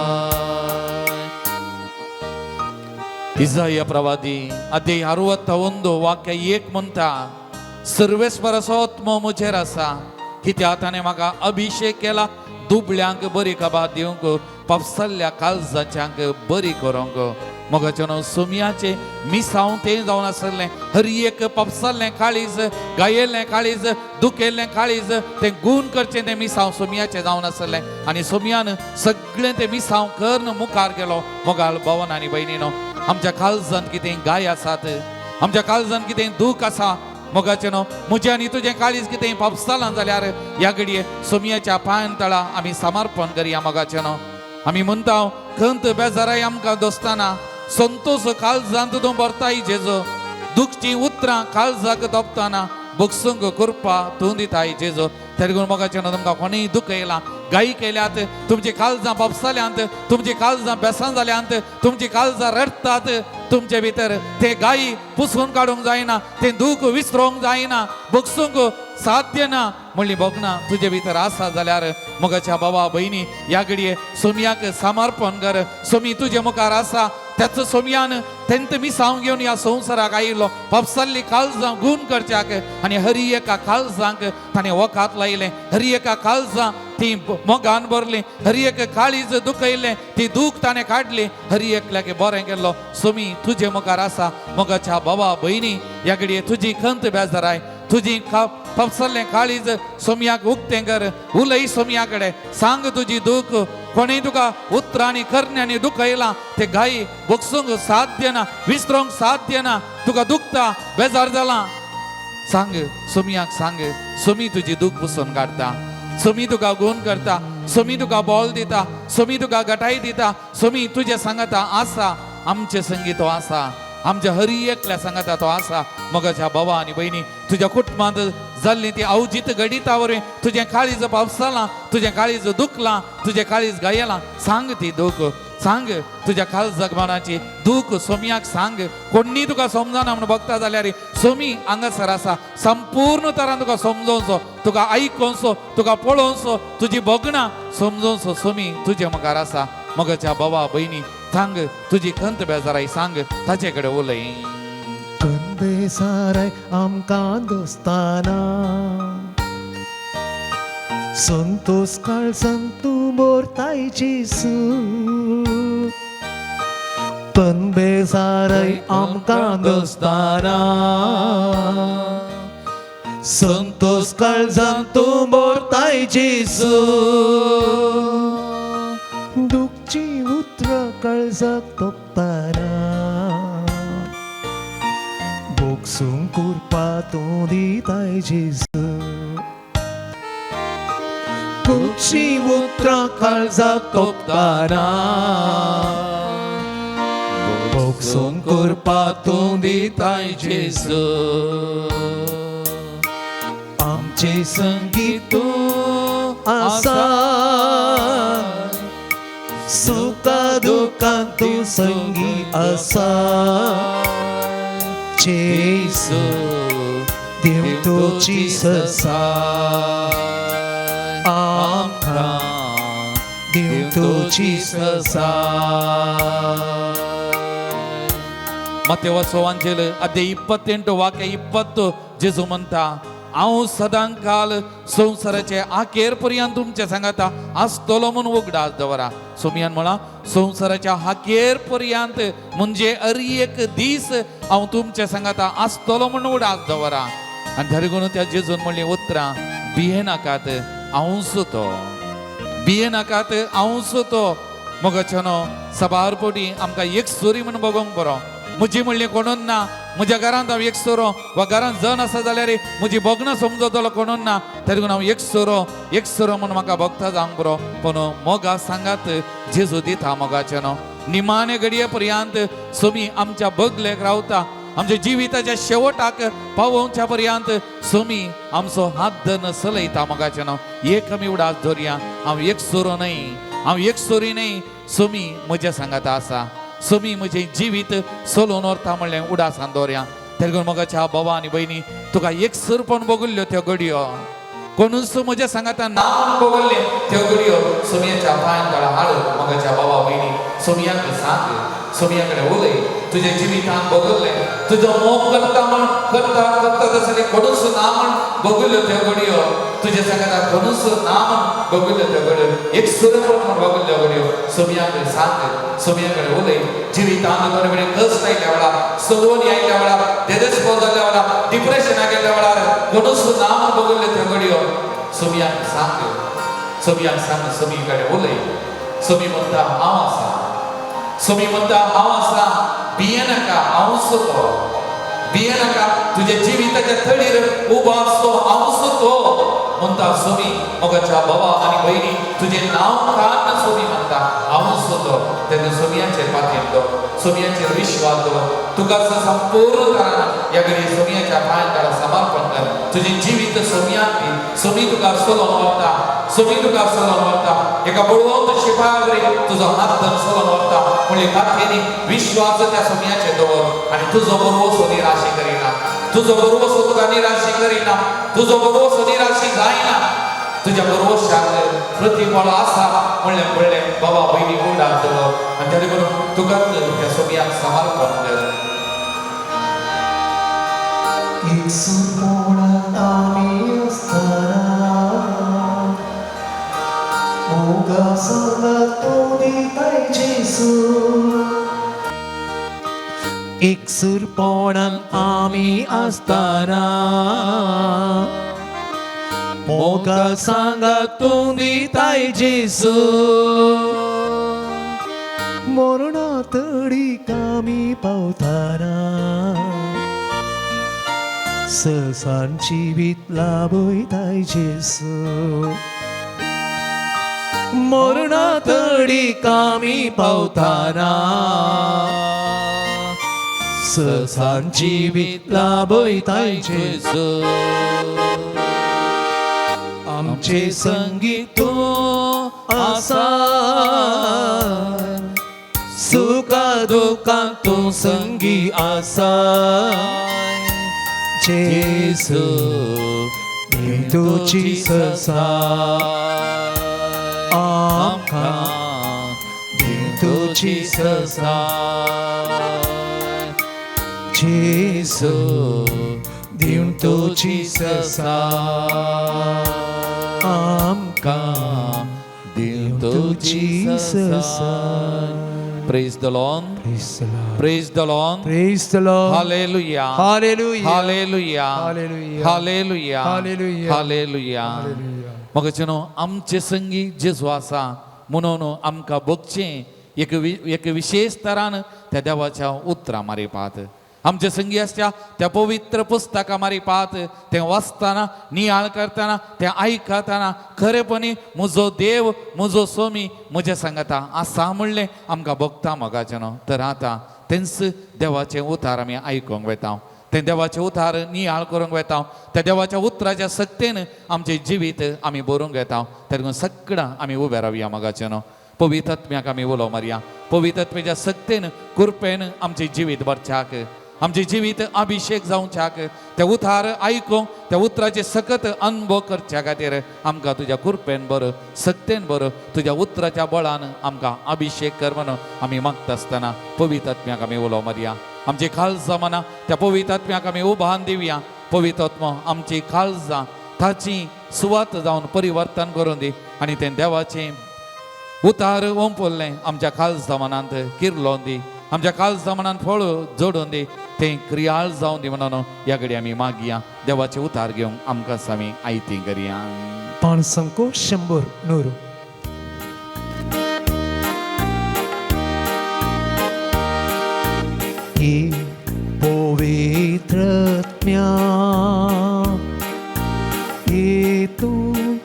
ಇಸಾಯ ಪ್ರವಾದಿ ಅಧ್ಯಾಯ 61 ವಾಕ್ಯ 1 म्हणटा, सर्वेस्पराचो मुजेर आसा, कित्याक ताणें म्हाका अभिषेक केला दुबळ्यांक बरी खबर दिवंक, पावसल्ल्या काळजाच्यांक बरी करूंक. मोगाचे न्हू, सोमयाचे मिसांव तें जावन आसलें. हर एक पावसल्लें काळीज, गायेल्लें काळीज, दुखेल्लें काळीज तें गूण करचें तें मिसांव सोमयाचें जावन आसलें. आनी सोमयान सगळें तें मिसांव करून मुखार गेलो. मोगाल भावन आनी भयणीनो, आमच्या काळजांत कितें गाय आसात, आमच्या काळजांत कितें दूख आसा मोगाचें न्हू, म्हजें आनी तुजें काळीज कितें पावसालां जाल्यार ह्या घडये सोमयाच्या पांयान तळा आमी समर्पण करया मोगाचें न्हू. आमी म्हणटा खंत बेजाराय आमकां दोस्ताना, संतोश काळजांत तूं भरताय जेजो. दुखची उतरां काळजाक दोपतना बोगसूंक कृपा तूं दिताय जेजो. ते देखून मोगाचें न्हू, तुमकां कोणीय दुख येयलां, गायी केल्यात, तुमची काळजां पावसाल्यांत, तुमची काळजां बेसां जाल्यांत, तुमची काळजां रडटात, तुमचे भितर ते गायी पुसून काडूंक जायना, ते दूख विसरोंक जायना, बोगसूंक साध्य ना म्हणली बोगना तुजे भितर आसा जाल्यार मोगाच्या बाबा भयणी ह्या घडये सोमयाक समर्पण कर. सोमी तुजे मुखार आसा, त्याच सोमयान तेंत मिसांव घेवन ह्या संवसाराक आयिल्लो पावसाल्ली काळजां गूण करच्याक. आनी हरी एका काळजांक ताणें वखात लायलें, हरी एका काळजां ती मोगान भरली, हरी एक काळीज दुखयलें ती दूख ताणें काडली, हरी एकल्याक बरें केल्लो. सोमी तुजे मुखार आसा, मोगाच्या बाबा भयणी ह्या घडये तुजी खंत बेजाराय, तुजी पावसल्लें काळीज सोमयाक उक्तें कर. उलय सोमया कडेन, सांग तुजी दूख. कोणें तुका उतरांनी करण्यांनी दुखयलां ते गायी बोगसूंक साध्य ना, विसरोंक साध्य ना. तुका दुखता, बेजार जालां, सांग सोमयाक सांग. सोमी तुजी दूख पुसून काडटा, सोमी तुका गूण करता, सोमी तुका बॉल दिता सोमी तुका गटाई दिता सोमी तुझ्या सांगाता आसा आमचे संगी तो आसा आमच्या हरी एकल्या सांगाता तो आसा मगाच्या भावा आणि बहिणी तुझ्या कुटुंबात जाल्ली ती अवजित गडितावर तुझे काळीज पावसाला तुझे काळीज दुखला तुझे काळीज गायला सांग ती दुःख सांग तुझ्या काळ जगमानाची दुःख सोमियाक सांग कोणी तुका समजाना म्हणून बघता जाल्यार सोमी हांगासर आसा संपूर्ण तरान तुका समजोवचो तुका आयकोवचो तुका पळोवचो तुजी बगणा समजोवचो सोमी तुजे मुखार आसा मगाच्या भावा बहिणी सांग तुझी खंत बेजाराई सांग ताचे कडेन उलय कंदे साराय आमकां दोस्ताना संतोष काळ संतू मोरतायची सू कंदे साराय आमकां दोस्ताना संतोष काळ संतू मोरतायची सू दुःखची उतर काळजाक तोपताना बोगसूंक कुरपा तूं दिताय जेजू दुःखची उतर काळजाक तोपताना बोगसूंक कुरपा तूं दिताय जेजू आमचे संगीत तूं आसा सुखा दुःखांत तूं संगी आसा जेजू देव तुजी ससा आमकां देव तुजी ससा ಮತ್ತೆ ವಾಸವಾಂಜಲ ಅದೇ 28 ವಾಕ್ಯ 20 जेजू म्हणता हांव सदां काल संवसाराचे आखेर पर्यंत तुमच्या सांगाता आसतलो म्हूण उगडास दवरा सोमियान म्हणा संवसाराच्या आखेर पर्यंत म्हणजे हर एक दीस हांव तुमच्या सांगाता आसतलो म्हूण उगडास दवरा आनी धरगून त्या जेजून म्हणली उतरां भिये नाकात हांवूच तो भिये नाकात हांवूच तो मगचनो सभारपोटी आमकां एक स्टोरी म्हूण बघूंक बरो म्हजी म्हणली कोणून ना म्हज्या घरांत हांव एक सोरो वा घरांत जण आसा जाल्यार म्हजी बगणां समजतलो कोणून ना तरी हांव एक सोरो म्हणून म्हाका भक्ता जावंक बरो पूण मोगा सांगात जेजू दिता मोगाचे न्हू निमाणे घडये पर्यंत सोमी आमच्या बगलेक रावता आमच्या जिविताच्या शेवटाक पावोवच्या पर्यंत सोमी आमचो हात धन चलयता मोगाचे न्हू एक आमी उडास धरया हांव एक सोरो न्हय हांव एक सोरी न्हय सोमी म्हज्या सांगाता आसा सोमी म्हजें जिवीत सोलोवन व्हरता म्हणलें उडासान दवरया तेलगून मोगाच्या भावा आनी भयणी तुका एक सरपण बगुल्ल्यो त्यो घडयो कोणूच म्हज्या सांगाता नांव बगुल्ले त्यो घडयो सोमयाच्या पांयान गळा हाड मोगाच्या भावा भयणी सोमयाक सांग सोमया कडेन उलय तुज्या जिवितांत बगुल्ले तुजो मोग करता म्हण करता तसले कोणूच ना म्हण बगुल्ल्यो त्यो घडयो तुज्या सांगाता कोणूच ना म्हण बगुल्ल्यो त्यो घडयो एक सरपण म्हण बगुल्ल्यो घडयो सोमयाक सांग सोमया कडेन उलय जिवितांत कोणे कडेन कश्ट आयल्या वेळार सवनी आयल्या वेळार देदस्पो जाल्ल्या वेळार डिप्रेशनाक गेल्ल्या वेळार कोणूच ना म्हण बगुल्ल्यो त्यो घडयो सोमयाक सांग सोमी कडेन उलय सोमी म्हणटा हांव आसा सोमी म्हणटा हांव आसा भिये नाका हांवूच तो भिये नाका तुज्या जिविताच्या थडीर उबो आसतो हांवूच तो म्हणटा सोमी मोगाच्या भावा आनी भयणी तुजें नांव कान सोमी म्हणटा हांवूच तो तेन्ना सोमयाचेर पातयेर दवर सोमयाचेर विश्वास दवर तुका संपूर्ण तरान ह्या घडी सोमयाच्या पांयान ताका समर्पण कर तुजें जिवीत सोमयाक दी सोमी तुका सोलोवन व्हरता सोमी तुका सोलोवन व्हरता एका बळवंत शिपायावरी तुजो हात धरून सोलोवन व्हरता म्हणले काथेनी विश्वास त्या सोमयाचेर दवर आनी तुजो बरोवसो निराशी करिना तुजो बरोवसो तुका निराशी करिना तुजो बरोवसो निराशी जायना तुज्या बरोवशाक प्रतिफळ आसा म्हणलें बाबा भयणी उडास दवर आनी ताणे करून तुका त्या सोमयाक समर्पण कर एक सुरपोणात आमी आसतना मोगा सांगात तूं दिताय जेजू एक सुरपोणात आमी आसतना मोगा सांगात तूं दिताय जेजू मरणा तडीक आमी पावतना ससांची जीवित लाभयताय जेजू मरणातडी कामी पावताना ससांची वितला बैतायचे आमचे संगीत तू आसा सुखा दुखा तू संगी आसा जेसू तुझी ससा आमका तुझी ससा जेसू दिवं तुझी ससा आमका दिवं तुझी ससा. Praise the Lord. Praise the Lord. Praise the Lord. Hallelujah. Hallelujah. Hallelujah. Hallelujah. Hallelujah. Hallelujah. Hallelujah. Hallelujah. मग चनो आमचे संगी जेजू आसा म्हणून आमकां बघचें एक विशेष तरान त्या देवाच्या उतरां मारी पात आमचे संगी आसच्या त्या पवित्र पुस्तकां मारी पात तें वाचताना नियाळ करतना तें आयकताना खरेपणी म्हजो देव म्हजो स्वामी म्हज्या सांगाता आसा म्हणलें आमकां भोगता मोगाचें तर आतां तेंच देवाचें उतार आमी आयकूंक वेता तें देवाचें उतार नियाळ करूंक वेता त्या देवाच्या उतराच्या सक्तेन आमचें जिवीत आमी बरोवंक येता तेन्ना सगळां आमी उबे रावया मोगाचें पवित्र आत्म्याक आमी उलो मारया पवित्र आत्म्याच्या सक्तेन कृपेन आमचें जिवीत भरच्याक आमचें जिवीत अभिषेक जावच्याक ते उतार आयकूंक त्या उतराचे सकत अनुभव करच्या खातीर आमकां तुज्या कृपेन बर सक्तेन बर तुज्या उतराच्या बळान आमकां अभिषेक कर म्हणून आमी मागता आसतना पवित्र आत्म्याक आमी उलो मारया आमची काळजां मना त्या पवित्र आत्म्याक आमी उभान दिवया पवित्र आत्मो आमची काळजां ताची सुवात जावन परिवर्तन करून दी आनी तें देवाचें उतार ओंपल्लें आमच्या काळजां मनांत किरलोवन दी आमच्या काळजां मनांत फळ जोडून दी तें क्रियाळ जावन दी म्हणून ह्या घडी आमी मागया देवाचे उतार घेवंक आमकां आमी आयती करया. 500 ये पवित्रत्म्या ये तू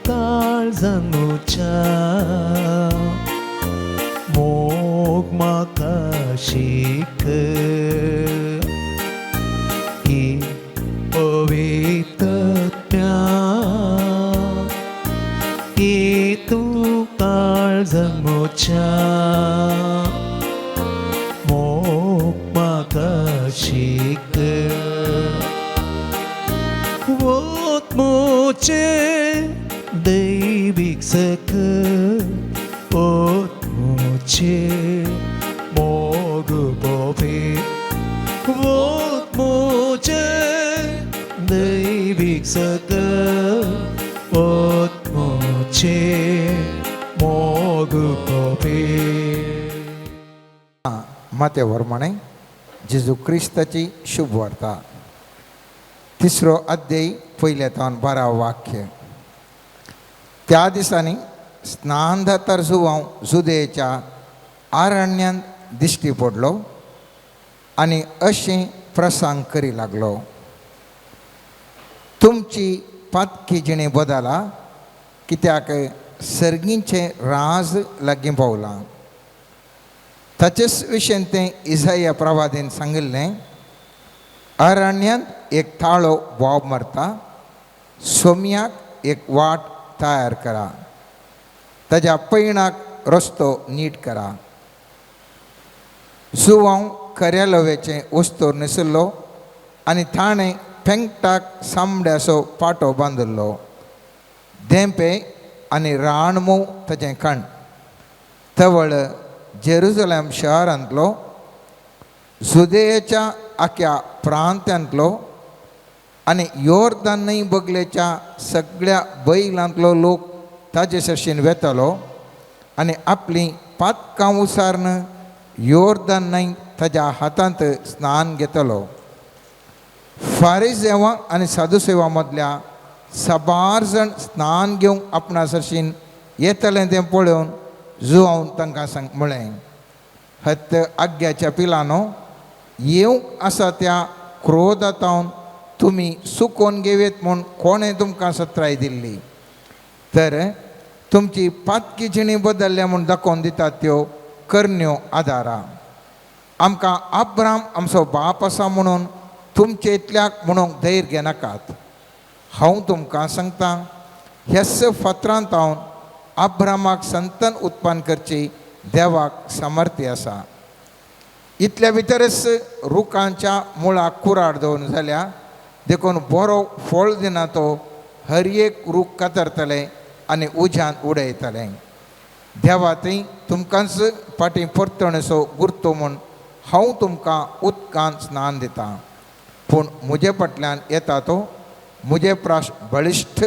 काळजांच्या मोग म्हाका शिक ये पवित्रत्म्या ये तू काळजांच्या शिक वोत मोचे दैविक सक वोत मोचे मोग बोबे वोत मोचे दैविक सक वोत मोचे मोग बोबे. माथ्यावर म्हणे जेजू क्रिस्ताची शुभ वार्ता 3रो अध्याय पयल्यातावन 12 वाक्य. त्या दिसांनी स्नानदातार जुवांव जुदेच्या आरण्यांत दिश्टी पडलो आनी अशें प्रसांग करी लागलो तुमची पातकी जिणे बदला कित्याक सर्गींचें राज लागीं पावलां. ताचेच विशयेन तें इसाया प्रवादीन सांगिल्लें अरण्यांत एक थाळो बोब मारता सोम्याक एक वाट तयार करा ताज्या पैणाक रस्तो नीट करा. जुवांव खऱ्या लवेचें वस्तूर न्हेसल्लो आनी ताणें पेंगटाक सामड्याचो पाटो बांदिल्लो देंपे आनी राणमोव ताचें कण तवळ जेरुसलेम शहरांतलो जुदेयाच्या आख्या प्रांत्यांतलो आनी योर्दान न्हंय बगलेच्या सगळ्या बैलांतलो लोक ताजे सरशीन वेतालो आनी आपली पातकां उसारन योर्दान न्हंय ताज्या हातांत स्नान घेतलो. फारिसेवां आनी सादुसेवां मदल्या साबार जाण स्नान घेवंक आपणा सरशीन येतलें तें पळोवन जुवांव तांकां म्हळें हत्त आग्याच्या पिलांनो येवंक आसा त्या क्रोधातावन तुमी सुकोवन घेवेत म्हूण कोणें तुमकां सत्राय दिल्ली तर तुमची पातकी जिणी बदलल्या म्हणून दाखोवन दितात त्यो करण्यो आदारा. आमकां अब्राम आमचो बाप आसा म्हणून तुमचे इतल्याक म्हणून धैर्य घेनाकात. हांव तुमकां सांगतां, ह्याच फातरांत हांव अब्रामाक संतान उत्पन्न करची देवाक सामर्थ्य आसा. इतल्या भितरच रुखांच्या मुळाक कुराड दवरून जाल्या देखून बरो फळ दिना तो हर एक रूख कातरतले आनी उज्यान उडयतले. देवा थंय तुमकांच फाटीं परतणसो गुर्तो म्हूण हांव तुमकां उदकांत स्नान दितां. पूण म्हजे फाटल्यान येता तो म्हजे प्राश बळिश्ठ,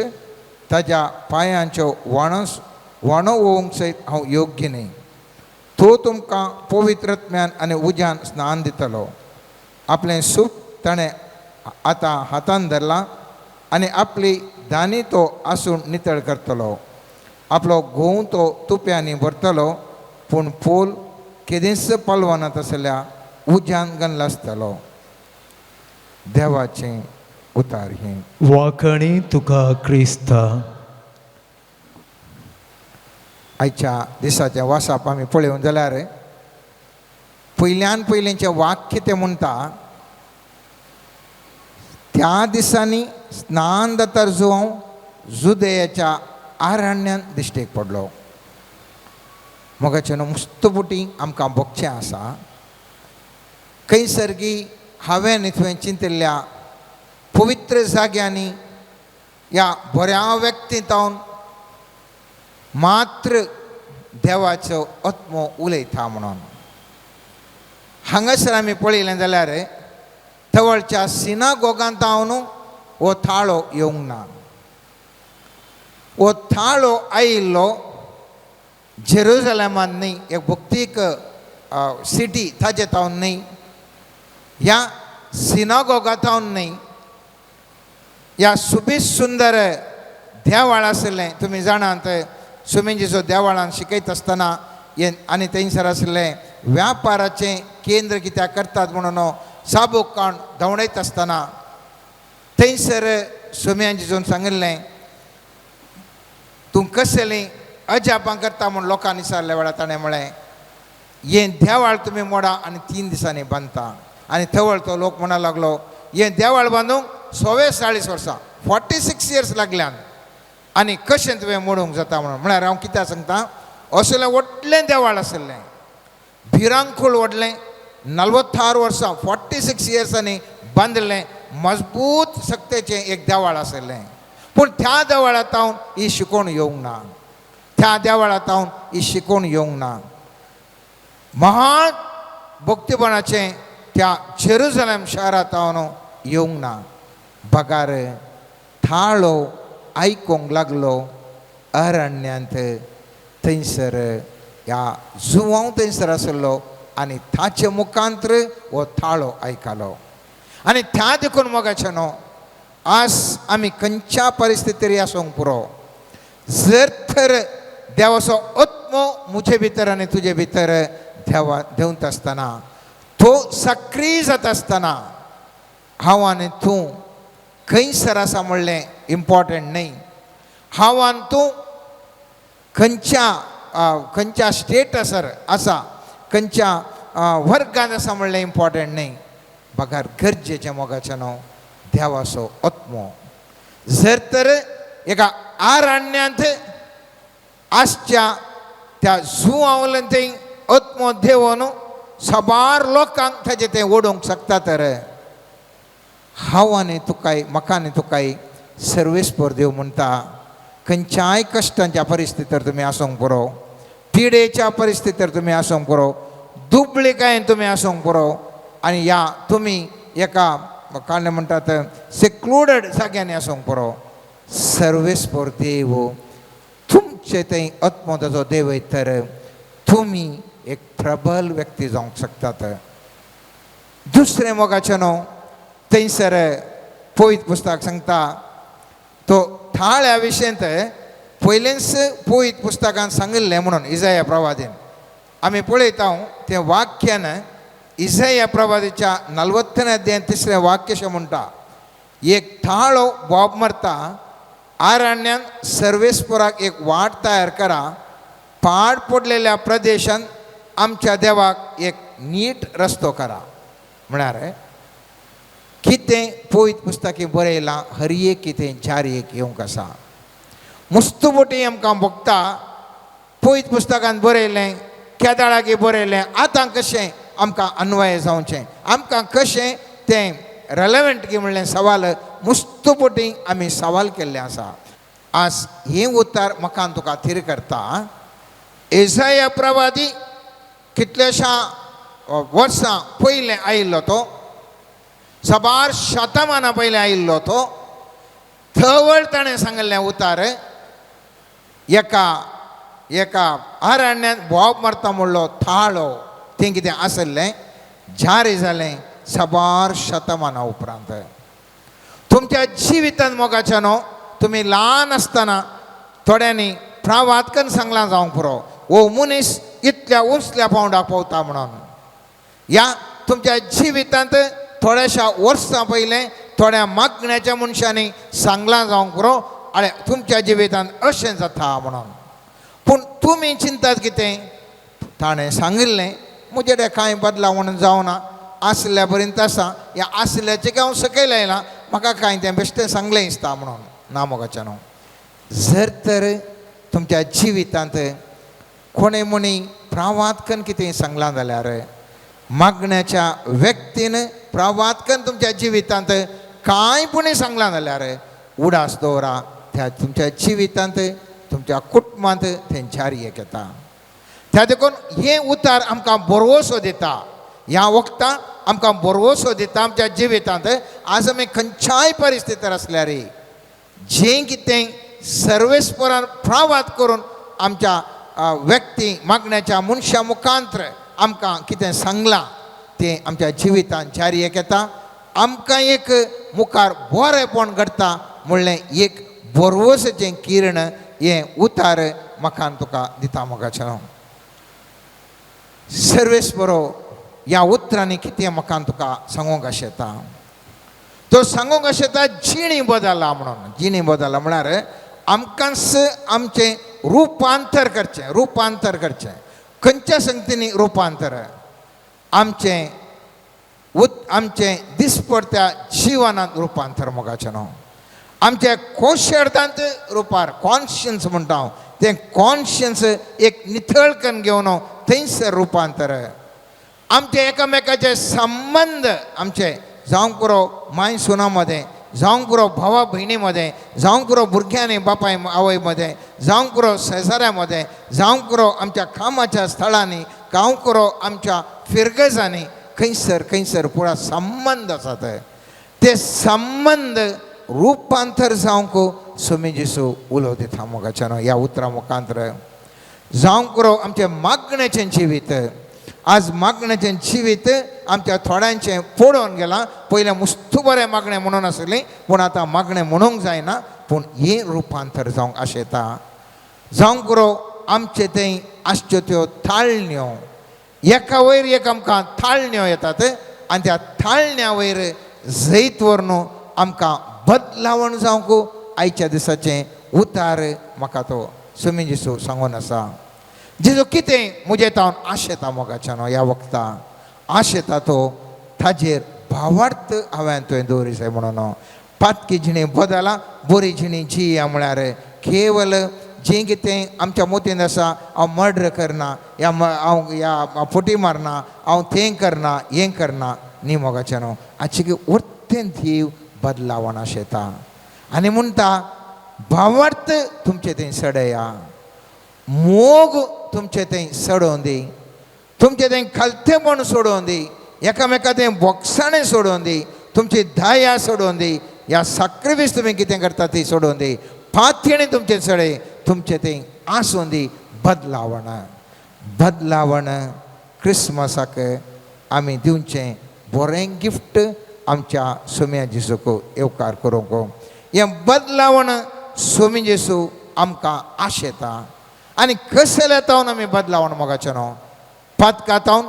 ताज्या पांयांच्यो वणोवंक सयत हांव योग्य न्ही. तो तुमकां पवित्रत्म्यान आनी उज्यान स्नान दितलो. आपलें सूप ताणें आतां हातान धरला आनी आपली दानी तो आसून नितळ करतलो. आपलो घोव तो तुप्यांनी भरतलो, पूण पोल केदींच पालवानात आसल्या उज्यान गनला आसतलो. देवाचें उतार हें. वाखणी तुका क्रिस्ता. आयच्या दिसाच्या वासाप आमी पळयोवन जाल्यार पयल्यान पयलींचें वाक्य तें म्हणटा, त्या दिसांनी स्नान जातार जो हांव जुदेयाच्या आरण्यांत दिश्टेक पडलो. मोगाचे न्हू मुस्तबुटी आमकां भोगचें आसा. खंय सर्गी हांवें थंय चिंतिल्ल्या पवित्र जाग्यांनी ह्या बऱ्या व्यक्तींत हांव मात्र देवाचो आत्मो उलयता म्हणून. हांगासर आमी पळयलें जाल्यार थवळच्या सिनागोगांत हांव न्हू हो थाळो येवंक ना. हो थाळो आयिल्लो जेरुसलेमांत न्ही, एक भक्तीक सिटी ताजे तावन न्ही, ह्या सिनागोगांत हांव न्ही, ह्या सुबीस सुंदर देवाळ आसलें. तुमी जाणात सुमेंजीचो देवाळान शिकयत आसतना आनी थंयसर आसलें व्यापाराचें केंद्र कित्याक करतात म्हणून साबूक कावन धवणयत आसतना थंयसर सुम्यांजीचोन सांगिल्लें, तूं कसलीं अजापां करता म्हूण लोकांनी विचारल्या वेळार ताणें म्हळें, हें देवाळ तुमी मोडा आनी 3 दिसांनी बांदता. आनी थवळ तो लोक म्हणूंक लागलो, हें देवाळ बांदूंक 46 वर्सां 46 इयर्स लागल्यान आनी कशें तुवें मोडूंक जाता म्हणून. म्हळ्यार हांव कित्याक सांगता, असलें व्हडलें देवाळ आसलें, भिरांकूळ व्हडलें, 46 वर्सां 46 इयर्सांनी बांदलें मजबूत सक्तेचें एक देवाळ आसलें. पूण त्या देवाळांत हांव ही शिकोवन येवंक ना. त्या देवाळांत हांव ही शिकोवन येवंक ना. महान भक्तीपणाचें त्या जेरुसलेम शारांत हांव येवंक ना. बगार थाळो आयकोंक लागलो अरण्यांत. थंयसर ह्या जुवांव थंयसर आसलो आनी ताचे मुखांतर हो थाळो आयकलो. आनी त्या देखून मोगाचें न्हू, आज आमी खंयच्या परिस्थितीर आसूंक पुरो, जर तर देवाचो आत्मो म्हजे भितर आनी तुजे भितर देंवत आसतना, तो सक्रीय जाता आसतना, हांव आनी तूं खंयसर आसा म्हणलें इम्पॉर्टंट न्ही. हांव आनी तूं खंयच्या स्टेटसार आसा, खंयच्या वर्गांत आसा म्हणलें इम्पॉर्टंट न्ही. बगार गरजेचें मोगाचें न्हू देवाचो आत्मो. जर तर एका आरण्यांत आसच्या त्या जुवांवलें थंय आत्मो देवून सबार लोकांक ताजें तें ओडूंक शकता, तर हांव आनी तुकाय म्हाका आनी तुकाय सर्वेस्पर देव म्हणटा, खंयच्याय कश्टांच्या परिस्थितीर तुमी आसूंक पुरो, पिडेच्या परिस्थितीर तुमी आसूंक पुरो, दुबळेकायेन तुमी आसूंक पुरो, आनी ह्या तुमी एका काणें म्हणटात सेक्लुडेड जाग्यांनी आसूंक पुरो, सर्वेस्पर देव तुमचे थंय आत्मो ताजो देवयत, तर तुमी एक प्रबल व्यक्ती जावंक शकतात. दुसरें मोगाचें न्हू, थंयसर पवित्र पुस्तक सांगता, तो थाळ ह्या विशयंत पयलेंच पवित्र पुस्तकान सांगिल्लें म्हणून इसाया प्रवादीन आमी पळयता तें वाक्यान इसाया प्रवादीच्या 40 अध्यायान 3 वाक्य अशें म्हणटा, एक थाळो बोब मारता आरण्यात सर्वेस्पराक एक वाट तयार करा, पाड पडलेल्या प्रदेशांत आमच्या देवाक एक नीट रस्तो करा. म्हळ्यार कितें पयत पुस्तकी बरयलां हर एक कितें जारयेक येवंक आसा. मुस्तुबोटी आमकां भोगता पयत पुस्तकांत बरयलें, केदाळाकी बरयलें, आतां कशें आमकां अन्वय जावचें, आमकां कशें तें रेलेवंट की म्हणलें सवाल मुस्तुबोटी आमी सवाल केल्ले आसा. आज हें उतर म्हाका तुका थिर करता. एसाया प्रवादी कितल्याशा वर्सां पयलें आयिल्लो तो, साबार शतमानां पयलें आयिल्लो तो. थवळ ताणें सांगलें उतार एका आरण्यात भोंव मारता म्हणलो थाळो तें कितें आसलें जारी जालें साबार शतमानां उपरांत. तुमच्या जिवितांत मोगाच्या न्हू, तुमी ल्हान आसतना थोड्यांनी प्रावादकन सांगलां जावंक पुरो वो मनीस इतल्या उंचल्या पावंडाक पावता म्हणून. ह्या तुमच्या जिवितांत थोड्याशा वर्सां पयलें थोड्या मागण्याच्या मनशांनी सांगलां जावंक पुरो आरे तुमच्या जिवितांत अशें जाता म्हणून. पूण तुमी चिंतात कितें? ताणें सांगिल्लें म्हजे कडेन कांय बदलावण जावना, आसल्या पर्यंत आसा, ह्या आसल्याचें हांव सकयल आयलां, म्हाका कांय तें बेश्टें सांगलें दिसता म्हणून. ना मोगाचें न्हू. जर तर तुमच्या जिवितांत कोणें मणी प्रावादकन कितें सांगलां जाल्यार, मागण्याच्या व्यक्तीन प्रावादकन तुमच्या जिवितांत कांय पुणी सांगलां जाल्यार उडास दवरा, त्या तुमच्या जिवितांत तुमच्या कुटुंबांत तें जारयेक येता. त्या देखून हें उतार आमकां बरवसो दिता. ह्या वखदां आमकां बरवसो दिता आमच्या जिवितांत. आज आमी खंयच्याय परिस्थितीर आसल्यार जें कितें सर्वेस्परान प्रावाद करून आमच्या व्यक्ती मागण्याच्या मनशा मुखांतर आमकां कितें सांगलां तें आमच्या जिवितांत जारयेक येता. आमकां एक मुखार बरेंपण घडटा म्हणलें एक बरवसेचें किरण हें उतार म्हाका तुका दिता मोगाचें. सर्वेस्परो ह्या उतरांनी कितें म्हाका तुका सांगूंक अशें येता. तो सांगूंक अशें येता जिणी बदलला म्हणून. जिणी बदलला म्हळ्यार आमकांच आमचें रुपांतर करचें. खंयच्या संगतींनी रुपांतर? आमचें दिसपट्ट्या जिवनांत रुपांतर मोगाचें न्हू. आमच्या कोशेर्दांत रुपार कॉन्शियन्स म्हणटा हांव, तें कॉन्शियन्स एक नितळकन घेवन थंयसर रुपांतर. आमचे एकामेकाचे संबंध आमचे जावंक पुरो माय सुना मदें, जावंक पुरो भावा भयणी मदें, जावंक पुरो भुरग्यांनी बापाय आवय मदें, जावंक पुरो शेजाऱ्या मदें, जावंक पुरो आमच्या कामाच्या स्थळांनी, जावंक पुरो आमच्या फिरगजांनी, खंयसर पुरा संबंध आसात. ते संबंध रुपांतर जावंक स्वामी जेसू उलो दिता मोगाच्यान ह्या उतरा मुखांतर. जावंक पुरो आमचें मागण्याचें जिवीत. आज मागण्याचें जिवीत आमच्या थोड्यांचें पडून गेलां. पयलें मुस्तू बरें मागणें म्हणून आसलें, पूण आतां मागणें म्हणूंक जायना, पूण हें रुपांतर जावंक आशेता. जावंक पुरो आमचे थंय आसच्यो त्यो थाळण्यो, एका वयर एक आमकां थाळण्यो येतात आनी त्या थाळण्या वयर जैत व्हरून आमकां बदलावण जावंक आयच्या दिसाचें उतार म्हाका तो स्वामी जेसू सांगून आसा. जेजू कितें मुजेतावन आशेता मोगाच्यान ह्या वखदां आशेता तो ताजेर भावार्थ हांवें तुवें दवरी जाय म्हणून. पातकी जिणी बदला, बरी जिणी जिया म्हळ्यार केवल जें कितें आमच्या मोतीन आसा, हांव मर्डर करना, हांव फुटी मारना, हांव तें करना, हें करना न्ही मोगाच्यान. हाची उरतें धीव बदलावण आशेता आनी म्हणटा भावार्थ तुमचे थंय सडया, मोग तुमचे थंय सडोवन दी, तुमचे थंय खालतेपण सोडोवन दी, एकामेका थंय बोगसाणें सोडोवन दी, तुमची दया सोडोवन दी, ह्या साक्रिफीस तुमी कितें करता ती सोडोवन दी, पातयेणी तुमचे सडय, तुमचे थंय आसून दी. बदलावण क्रिस्मसाक आमी दिवचें बरें गिफ्ट आमच्या स्वामी जेसूक येवकार करूंक. हें बदलावण स्वामी जेसू आमकां आशेता. आनी कसले तावन आमी बदलावण मोगाचें न्हू, पातकातावन,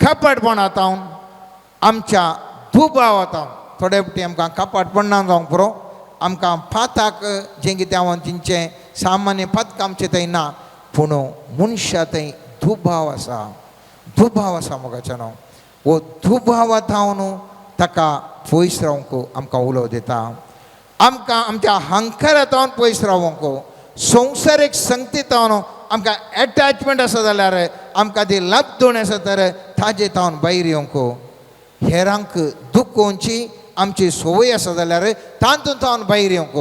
कपटपणातावन, आमच्या दुबावातावन. थोडे फावटी आमकां कपटपण ना जावंक पुरो, आमकां पाताक जें कितें हांव तेंचें सामान्य पथक आमचें थंय ना पूण मनशा थंय दुभाव आसा मोगाच्या न्हू वो दुभावांत हांव न्हू ताका पयस रावंक आमकां उलोव दिता आमकां आमच्या अहंकारांत हांव पयस रावंक संवसारीक संगतींत हांव न्हू आमकां एटॅचमेंट आसा जाल्यार आमकां ती लबदोण आसा तर ताजे तावन भायर येवंक हेरांक दुखोवची आमची संवय आसा जाल्यार तातूंत हांव भायर येवंक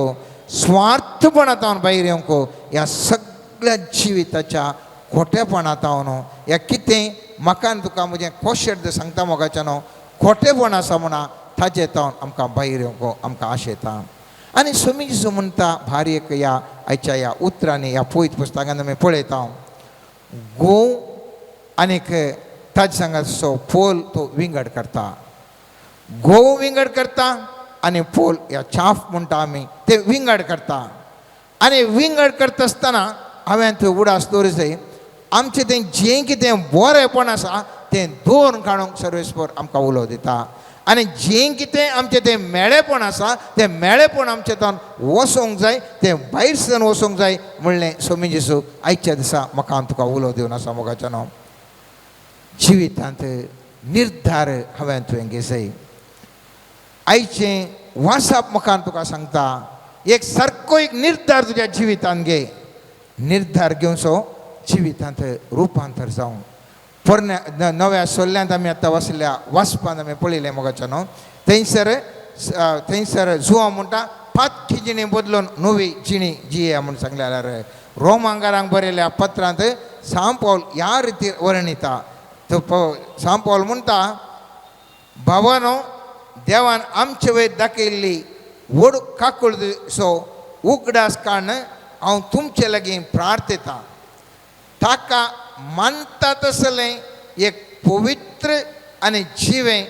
स्वार्थपणांत हांव भायर येवंक ह्या सगळ्या जिविताच्या खोटेपणांत हांव न्हू ह्या कितें म्हाका तुका म्हजें कोशेट सांगता मोगाचें न्हू खोटेपण आसा म्हणा ताजे तावन आमकां भायर येवंक आमकां आशेता आनी स्वामी जेजू म्हणटा भार्येक ह्या आयच्या ह्या उतरांनी ह्या पयत पुस्तकांत आमी पळयता गोव आनीक ताजे सांगात सो पोल तो विंगड करता गोव विंगड करता आनी पोल ह्या चाफ म्हणटा आमी ते विंगड करता आनी विंगड करता आसतना हांवें थंय उडास दवरचें आमचें तें जें कितें बरेंपण आसा तें दोन काडूंक सर्वेस्पर आमकां उलोव दिता आनी जें कितें आमचें तें मेळेपण आसा तें मेळेपण आमचें तावन वचोंक जाय तें भायर सरून वचोंक जाय म्हणलें स्वामी जेजू आयच्या दिसा म्हाका हांव तुका उलोव दिवन आसा मोगाचें न्हू जिवितांत निर्धार हांवें तुवें घेतय आयचें वासप म्हाका तुका सांगता एक सारको एक निर्धार तुज्या जिवितांत घे निर्धार घेवचो जिवितांत रुपांतर जावं पोरण्या नव्या सोल्ल्यांत आमी आतां वसल्या वाचपांत आमी पळयलें मोगाचें न्हू थंयसर जुवा म्हणटा पातकी जिणी बदलून नवी जिणी जियेया म्हूण सांगलें जाल्यार रोमांकारांक बरयल्या पत्रांत सांत पौल ह्या रितीन वर्णिता सांत पौल म्हणटा भावानो देवान आमचे वयर दाखयल्ली व्हड काकूळ सो उगडास कारण हांव तुमचे लागीं प्रार्थिता ताका मानता तसलें एक पवित्र आनी जिवें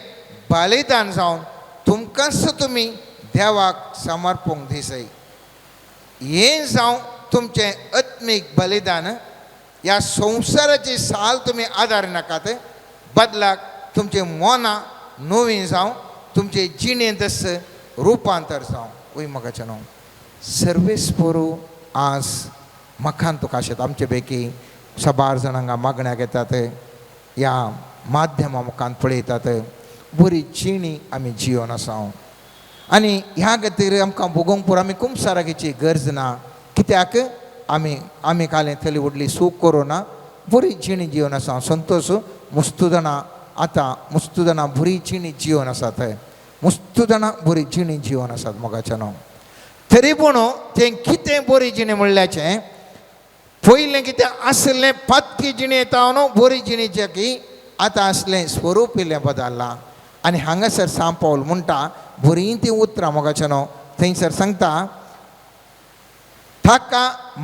बलिदान जावन तुमकांच तुमी देवाक समर्पूंक दिसय हें जावं तुमचें आत्मीक बलिदान ह्या संवसाराची साल तुमी आदार नाकात बदलाक तुमचें मोना नवीं जावं तुमचे जिणेंत रुपांतर जावं वय म्हाकाचें न्हू सर्वेस्परू आज म्हाका तुका आशेता आमचे पैकी साबार जाणांक मागण्याक येतात ह्या माध्यमा मुखान पळयतात बरी जिणी आमी जियोन आसा आनी ह्या खातीर आमकां भोगोंक पुरो आमी खूब साराकीची गरज ना कित्याक आमी कालें थली व्हडली सूख करूं ना बरी जिणी जियोन आसा संतोश मुस्तुदना आतां मुस्तुदना बरी जिणी जियोन आसात मुस्तुदना बरी जिणी जियोन आसात मोगाचें न्हू तरी पूण तें कितें बरी जिणी म्हणल्याचें पयलें कितें आसलें पातकी जिणी येता न्हू बरी जिणीचें की आतां असलें स्वरूप इल्लें बदल्लां आनी हांगासर सांत पौल म्हणटा बरीं तीं उतरां मोगाचें न्हू थंयसर सांगता ताका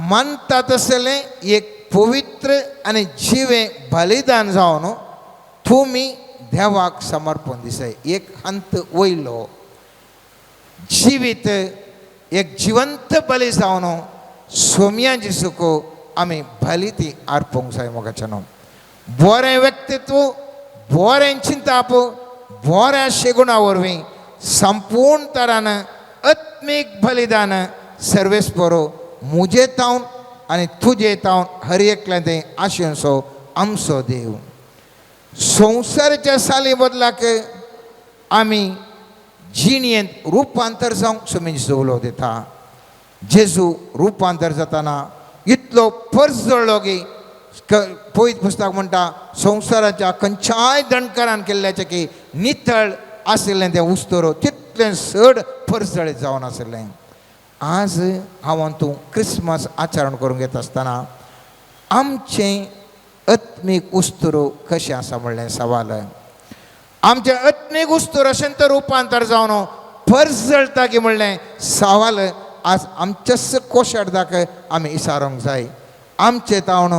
मानता तसलें एक पवित्र आनी जिवें बलिदान जावन तुमी देवाक समर्पण दिसय एक अंत वयलो जिवीत एक जिवंत बली जावन सोम्या जेजूक आमी बली ती अर्पूंक जाय मोगाचें न्हू बरें व्यक्तित्व बरें चिंताप बऱ्या शेगुणा वरवीं संपूर्ण तरान आत्मीक बलिदान सर्वेस्परो मुजे तावन आनी तुजे तावन हर एकल्या तें आशेंचो आमचो देव संवसाराच्या साली बदलाक आमी जिणयेंत रुपांतर जावंक स्वामी जेजू उलोव दिता जेजू रुपांतर जाताना इतलो पर्स जळ्ळो की पयत पुस्तक म्हणटा संवसाराच्या खंयच्याय दणकारान केल्ल्याचें की नितळ आशिल्लें तें उस्तोरो तितलें चड पर्स जळीत जावन आशिल्लें आज हांव तूं क्रिसमस आचरण करूंक येता आसतना आमचें आत्मीक उस्तोरो कशें आसा म्हणलें सवाल आमचें आत्मीक उस्तोर अशें तर रुपांतर जावन पर्स जळटा की म्हणलें सवाल आज आमच्याच कोशार्दाक आमी विचारूंक जाय आमचें तावन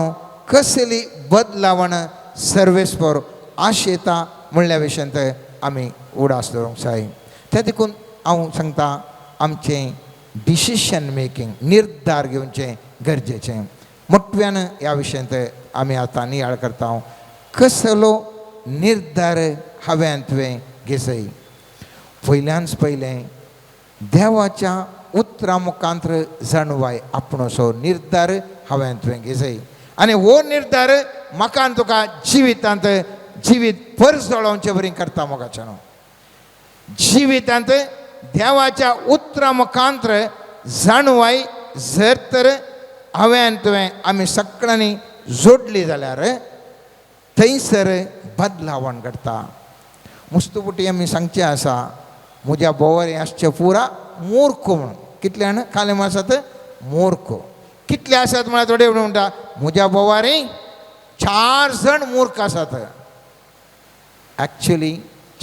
कसली बदलावण सर्वेस्पर आशेता म्हणल्या विशयांत आमी उडास दवरूंक जाय त्या देखून हांव सांगता आमचें डिसिशन मेकींग निर्धार घेवचें गरजेचें मोठ्यान ह्या विशयांत आमी आतां नियाळ करता कसलो निर्धार हांवें तुवें घेतय पयल्यानच पयलें देवाच्या उतरां मुखांतर जाणवाय आपणोसो निर्धार हांवें तुवें घेजय आनी हो निर्धार म्हाका आनी तुका जिवितांत जिवीत परस जळोवचें बरी करता मोगाचें जिवितांत देवाच्या उतरां मुखांतर जाणवाय जर तर हांवें आनी तुवें आमी सगळ्यांनी जोडली जाल्यार थंयसर बदलावण घडटा मुस्तुपुटी आमी सांगचें आसा म्हज्या बोवारी आसचे पुरा मूर्ख म्हणून कितले जाण काले आसात मूर्ख कितले आसात म्हळ्यार थोडे म्हणटा म्हज्या बोवारी 4 जण मूर्ख आसात एक्चुअली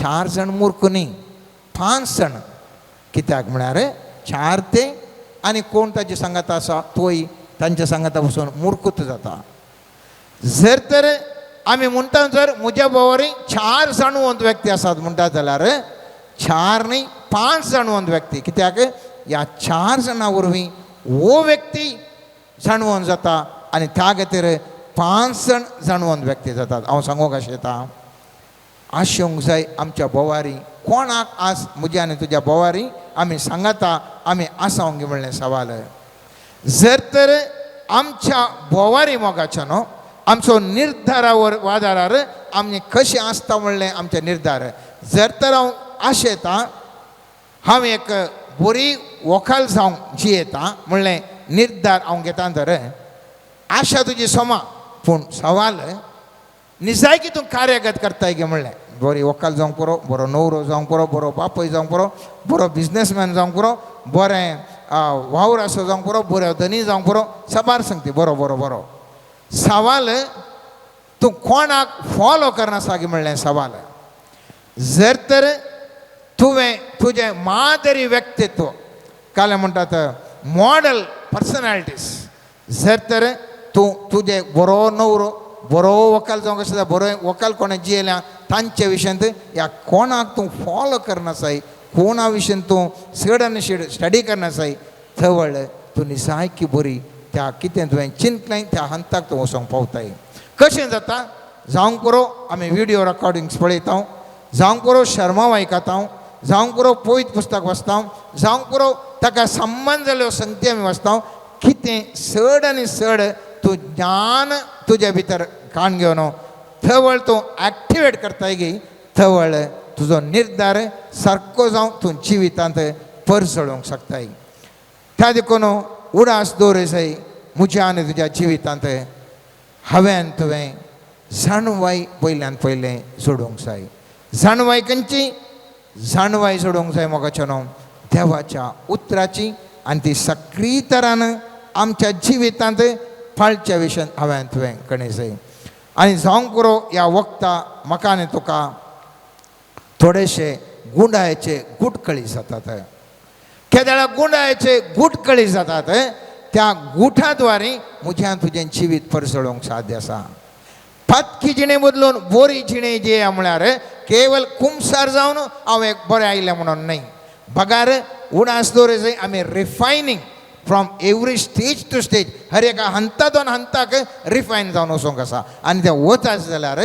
4 जण मूर्ख न्ही 5 जण कित्याक म्हळ्यार 4 ते आनी कोण ताची सांगात आसा तोय तांच्या सांगाता पासून मूर्खूच जाता जर तर आमी म्हणटा जर म्हज्या बोवारी 4 जाणवंत व्यक्ती आसात म्हणटा जाल्यार 4 न्ही 5 जाणवंत व्यक्ती कित्याक ह्या 4 जाणां वरवीं हो व्यक्ती जाणवंत जाता आनी त्या खातीर 5 जण जाणवंत व्यक्ती जातात हांव सांगूंक कशें येता आशेवंक जाय आमच्या बोवारी कोणाक आज म्हज्या आनी तुज्या बोवारी आमी सांगाता आमी आसावंक म्हणलें सवाल जर तर आमच्या बोवारी मोगाच्या न्हू आमचो निर्धारावर आदारार आमी कशें आसता म्हणलें आमचें निर्धार जर तर हांव आशेता हांव एक बरी व्हंकल जावंक जियेता म्हणलें निर्धार हांव घेता तर आशा तुजी सोमा पूण सवाल निजायकी तूं कार्यगत करताय गे म्हणलें बरी व्हंकल जावंक पुरो बरो न्हवरो जावंक पुरो बरो बापूय जावंक पुरो बरो बिजनसमॅन जावंक पुरो बरें वावर असो जावंक पुरो बरो धनी जावंक पुरो सबार सांगती बरो बरो बरो सवाल तूं कोणाक फॉलो करना सागी म्हणलें सवाल जर तर तुवें तुजें मादरी व्यक्तित्व काले म्हणटात मॉडल पर्सनॅलिटीज जर तर तूं तुजें बरो न्हवरो बरो व्हंकल जावंक आसता बरो व्हंकल कोणें जियेल्या तांचे विशयांत ह्या कोणाक तूं फॉलो करना जाय कोणा विशयी तूं चड आनी चड स्टडी करना जाय थवळ तूं निसायकी बरी त्या कितें तुवें चिंतलें त्या हंताक तूं वचोंक पावताय कशें जाता जावंक पुरो आमी व्हिडिओ रेकॉर्डिंग्स पळयता जावंक पुरो शर्मा आयकता जावंक पुरो पयत पुस्तक वाचता जावंक पुरो ताका संबंद जाल्यो संगती आमी वाचता कितें चड आनी चड तूं ज्ञान तुज्या भितर काण घेवन थवळ तूं एक्टिवेट करताय गे थवळ तुजो निर्धार सारको जावं तूं जिवितांत परसळोवंक शकताय त्या देखून उडास दवरूं जाय म्हज्या आनी तुज्या जिवितांत हांवें तुवें जाणवाय पयल्यान पयलें सोडूंक जाय जाणवाय खंयची जाणवाय सोडूंक जाय मोगाचें न्हू देवाच्या उतराची आनी ती सक्रीय तरान आमच्या जिवितांत पाळच्या विशयान हांवें तुवें कणें जाय आनी जावंक पुरो ह्या वखदा म्हाका आनी तुका थोडेशे गुंडायेचे गुटकळी जातात केदेळा गुंडायेचे गुटकळी जातात त्या गुठाद्वारे म्हज्यान तुजें जिवीत परसळोवंक साध्य आसा पत्की जिणे बदलून बोरी जिणे जी म्हळ्यार केवल कुमसार जावन हांव एक बरें आयलें म्हणून न्हय बगार उडास दवरूं जाय आमी refining from every stage to stage हर एका हंता दोन हंताक रिफायन जावन वचोंक आसा आनी तें वता जाल्यार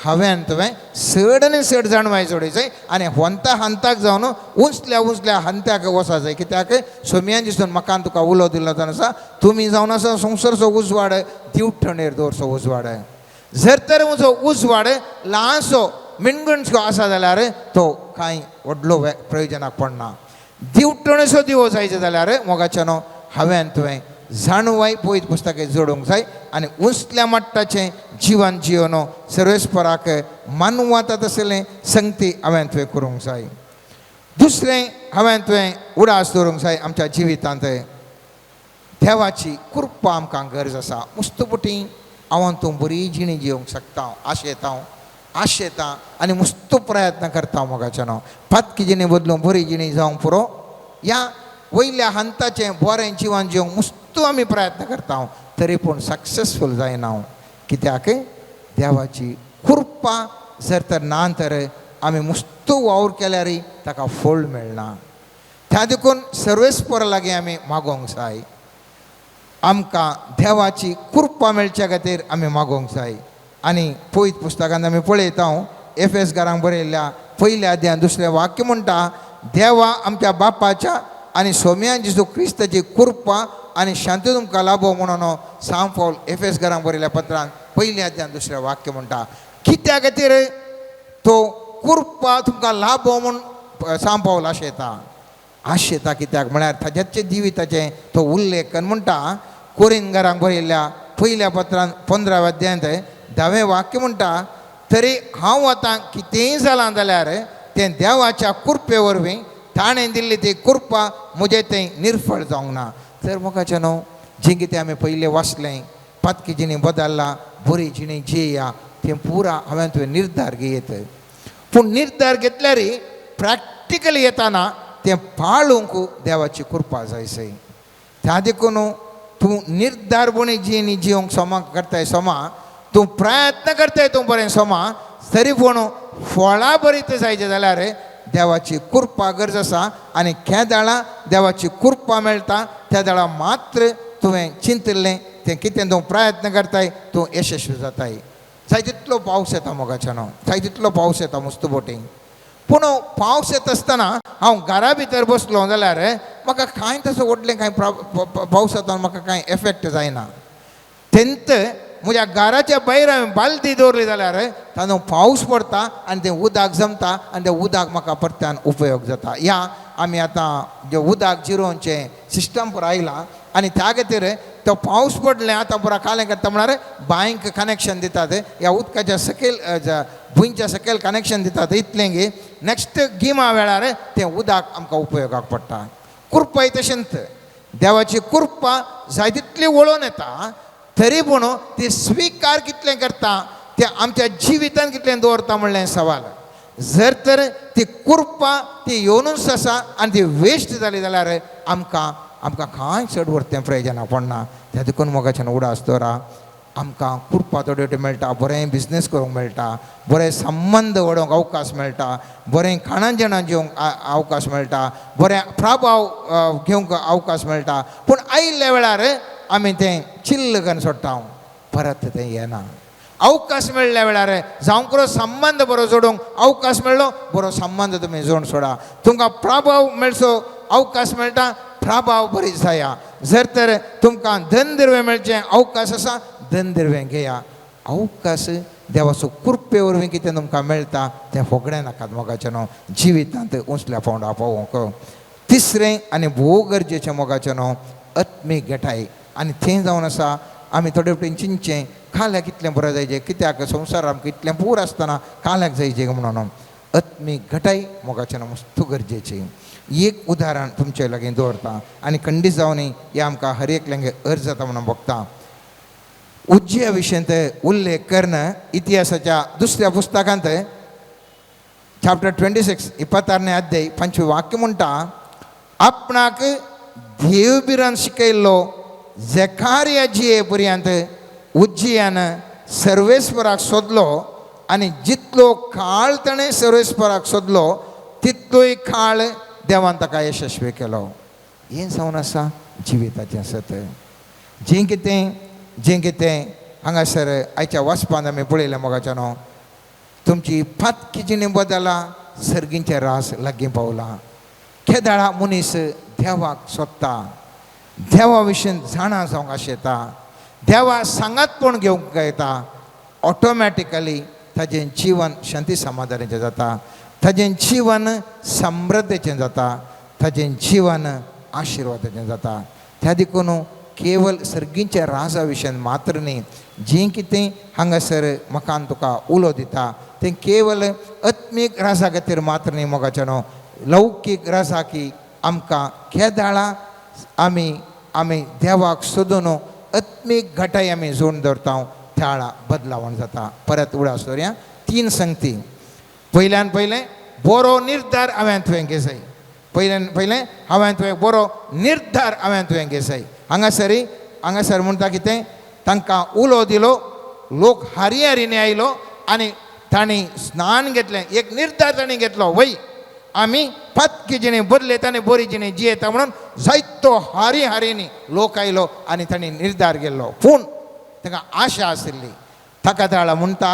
हांवें तुवें चड आनी चड जाणवाय जोडूंक आनी होंता हंताक जावन उंचल्या हंत्याक वचा जाय कित्याक सोमयान दिसून म्हाका तुका उलो दिलो आसा तुमी जावन आसा संवसारचो उजवाड दिवठणेर दवरचो उजवाड जर तर म्हजो उजवाड ल्हानसो मिणगणसो आसा जाल्यार तो कांय व्हडलो प्रयोजनाक पडना दिवठणेचो दिवो जायचो जाल्यार मोगाचें न्हू हांवें तुवें जाणवाय पयत पुस्तकां जोडूंक जाय आनी उंचल्या मट्टाचें जिवन जिवन सर्वेस्पराक मानवांत तसलें संगती हांवें तुवें करूंक जाय दुसरें हांवें तुवें उडास दवरूंक जाय आमच्या जिवितांत देवाची कृपा आमकां गरज आसा मुस्तपुटी हांव तूं बरी जिणी जिवंक शकता आशेता आनी मुस्त प्रयत्न करता मोगाचें न्हू पत्की जिणी बदलून बरी जिणी जावंक पुरो ह्या वयल्या हंताचें बरें जिवन जिवंक मुस्त आमी प्रयत्न करता तरी पूण सक्सेसफूल जायना कित्याक देवाची कृपा जर तर ना तर आमी मुस्त वावर केल्यारय ताका फळ मेळना त्या देखून सर्वेस्पर लागीं आमी मागोवंक जाय आमकां देवाची कृपा मेळच्या खातीर आमी मागोवंक जाय आनी पयत पुस्तकांत आमी पळयता एफएस घरांक बरयल्ल्या पयल्या अध्यायान दुसरें वाक्य म्हणटा देवा आमच्या बापाच्या आनी सोम्यान जेजू क्रिस्ताची कृपा आनी शांती तुमकां लाभो म्हणून सांग पावल एफएस घरांक बरयल्या पत्रांत पयल्या अध्यायान दुसरें वाक्य म्हणटा कित्या खातीर तो कृपा तुमकां लाभो म्हूण सांग पावल आशेता कित्याक म्हळ्यार ताच्याचे जिविताचे तो उल्लेख करून म्हणटा कोरीन घरांक बरयल्ल्या पयल्या पत्रांत 15व्या अध्यायांत 10वें वाक्य म्हणटा तरी हांव आतां कितेंय जालां जाल्यार तें देवाच्या कृपे वरवीं ताणें दिल्ली ती कृपा म्हजें तें निर्फळ जावंक ना. तर मोगाचें न्हू जें कितें आमी पयलें वाचलें पातकी जिणी बदल्ला बरी जिणी जियेया तें पुरा हांवें तुवें निर्धार घेयत. पूण निर्धार घेतल्यार प्रॅक्टिकली येताना तें पाळूंक देवाची कृपा जाय सै. त्या देखून तूं निर्धारपणी जिणी जियोंक सोमा करताय सोमा तूं प्रयत्न करताय तूं बरें सोमा तरी पूण फळां बरीत जायचें जाल्यार देवाची कृपा गरज आसा. आनी ह्या दाळा देवाची कृपा मेळटा त्या दाळा मात्र तुवें चिंतिल्लें तें कितें तूं प्रयत्न करताय तूं यशस्वी जाताय. जाय तितलो पावस येता मोगाचें न्हू जाय तितलो पावस येता मस्त बोटींग. पूण पावस येता आसतना हांव घरा भितर बसलो जाल्यार म्हाका कांय तसो व्हडलें कांय पावसांत म्हाका कांय एफेक्ट जायना. तेंत म्हज्या घराच्या भायर हांवें बालदी दवरली जाल्यार तातूंत पावस पडटा आनी तें उदक जमता आनी तें उदक म्हाका परत्यान उपयोग जाता. ह्या आमी आतां जे उदक जिरोवचें सिस्टम पुरो आयला आनी त्या खातीर तो पावस पडलें आतां पुरो कालें करता म्हळ्यार बांयक कनेक्शन दितात ह्या उदकाच्या सकयल भुंयच्या सकयल कनेक्शन दितात इतलें गी नेक्स्ट गिमा वेळार तें उदक आमकां उपयोगाक पडटा. कृपा तशेंच देवाची कृपा जाय तितली वळोन येता तरी पूण ती स्विकार कितलें करता तें आमच्या जिवितान कितलें दवरता म्हणलें सवाल. जर तर ती कृपा ती येवनूच आसा आनी ती वेस्ट जाली जाल्यार आमकां कांय चड व्हरतें प्रयोजना पडना. त्या देखून मोगाच्यान उडास दवरा. आमकां कृपा थोड्यो मेळटा बरें बिजनेस करूंक मेळटा बरें संबंद वडोवंक अवकाश मेळटा बरें खाणां जेवणां जेवंक अवकाश मेळटा बरें प्रभाव घेवंक अवकाश मेळटा. पूण आयिल्ल्या वेळार आमी तें चिल्ल करून सोडटा परत तें येना. अवकाश मेळ्ळ्या वेळार जावं करो संबंद बरो जोडूंक अवकाश मेळ्ळो बरो संबंद तुमी जोडून सोडा. तुमकां प्रभाव मेळचो अवकाश मेळटा प्रभाव बरी जाया. जर तर तुमकां धन दिर्वें मेळचें अवकाश आसा धन दिर्वें घेया. अवकाश देवाचो कृपे वरवीं कितें तुमकां मेळटा तें फुगडें नाकात मोगाचें न्हू जिवितांत उंचल्या पावंडा पावोवंक. तिसरें आनी भोव गरजेचें मोगाचें न्हू आत्मीक घटाय. आनी थंय जावन आसा आमी थोडे वटेन चिंतचें काल्याक कितलें बरें जायचें कित्याक संवसार आमकां इतलें पूर आसतना काल्याक जायचें म्हणून आत्मीक घटाय मोगाचें मस्त गरजेची. एक उदाहरण तुमचे लागीं दवरता आनी खंडीत जावन हें आमकां हर एकल्यांगे अर्ज जाता म्हणून बघता. उज्जिया विशयंत उल्लेख करणं इतिहासाच्या दुसऱ्या पुस्तकांत चॅप्टर 26 26 अध्याय 5 वाक्य म्हणटा आपणाक देव बिरान शिकयल्लो झेकारिया जिये पर्यंत उज्जियान सर्वेस्पराक सोदलो आनी जितलो काळ ताणें सर्वेस्पराक सोदलो तितलोय काळ देवान ताका यशस्वी केलो. हें जावन आसा जिविताचें सत. जें कितें हांगासर आयच्या वाचपांत आमी पळयलें मोगाचें न्हू तुमची पातकी जिणी बदला सर्गींचें रास लागीं पावला. केदाळा मनीस देवाक सोदता देवा विशीं जाणा जावंक आशेता देवा सांगातपण घेवंक येता ऑटोमॅटिकली ताजें जिवन शांती समाधानाचें जाता ताजें जिवन समृद्धेचें जाता ताजें जिवन आशिर्वादाचें जाता. त्या देखून केवल सर्गींच्या राजा विशयन मात्र न्ही जें कितें हांगासर म्हाका तुका उलो दिता तें केवल आत्मीक राजा खातीर मात्र न्ही मोगाचें न्हू लौकीक राजा की आमकां केदाळा आमी देवाक सोदून आत्मीक घटाय आमी जोडून दवरता त्या वेळा बदलावण जाता. परत उडास दवरया 3 संगती. पयल्यान पयलें बरो निर्धार हांवें तुवें घेवंक जाय. पयलें हांवें तुवें बरो निर्धार हांवें तुवें घेवंक जाय. हांगासर म्हणटा कितें तांकां उलो दिलो लोक हारीने आयलो आनी तांणी स्नान घेतलें. एक निर्धार तांणी घेतलो वय आमी पातकी जिणे बदलेता आनी बरी जिणे जियेता म्हणून जायतो हारीनी लोक आयलो आनी तांणी निर्धार केल्लो. पूण ताका आशा आशिल्ली ताका ताळा म्हणटा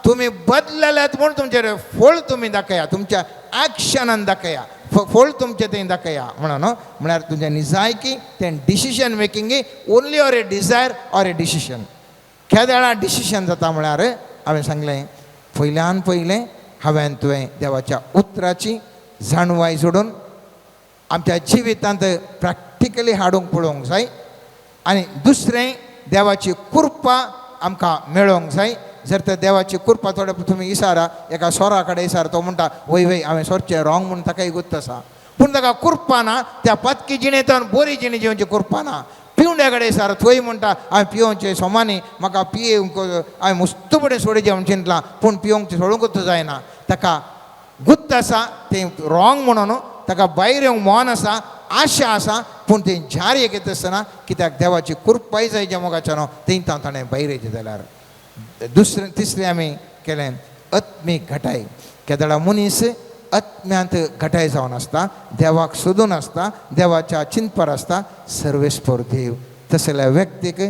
तुमी बदलल्यात म्हूण तुमचेर फळ तुमी दाखया तुमच्या एक्शनान दाखया फळ तुमचे थंय दाखया म्हणून म्हळ्यार तुजें निजायकी तें decision making only or a desire or a decision. केद्या वेळार डिसिशन जाता म्हळ्यार हांवें सांगलें पयल्यान पयलें हांवें तुवें देवाच्या उतराची जाणवाय जोडून आमच्या जिवितांत प्रॅक्टिकली हाडूंक पळोवंक जाय. आनी दुसरें देवाची कृपा आमकां मेळोवंक जाय. जर तर देवाची कृपा थोडे तुमी विचारा एका सोरा कडेन विचार तो म्हणटा वय वय हांवें सोरचें रॉंग म्हणून ताकाय गुत्त आसा पूण ताका कृपा ना. त्या पत्की जिणेंतल्यान बरी जिणे जिवची कृपा ना. पिवंड्या कडेन विचार थंय म्हणटा हांवें पियोवचें सोमानी म्हाका पियेवंक हांवें मस्त बरें सोडचें म्हण चिंतलां पूण पियोवंक सोडूंकूच जायना. ताका गुत्त आसा तें रॉंग म्हणून ताका भायर येवंक मोन आसा आशा आसा पूण तें जार्य घेत आसतना कित्याक देवाची कृपाय जाय ज्या मोगाच्यान तें ताणें भायर येचें जाल्यार. तिसरें आमी केलें आत्मीक घटाय. केदळा मनीस आत्म्यांत घटाय जावन आसता देवाक सोदून आसता देवाच्या चिंतपर आसता सर्वेस्पर देव तसल्या व्यक्तीक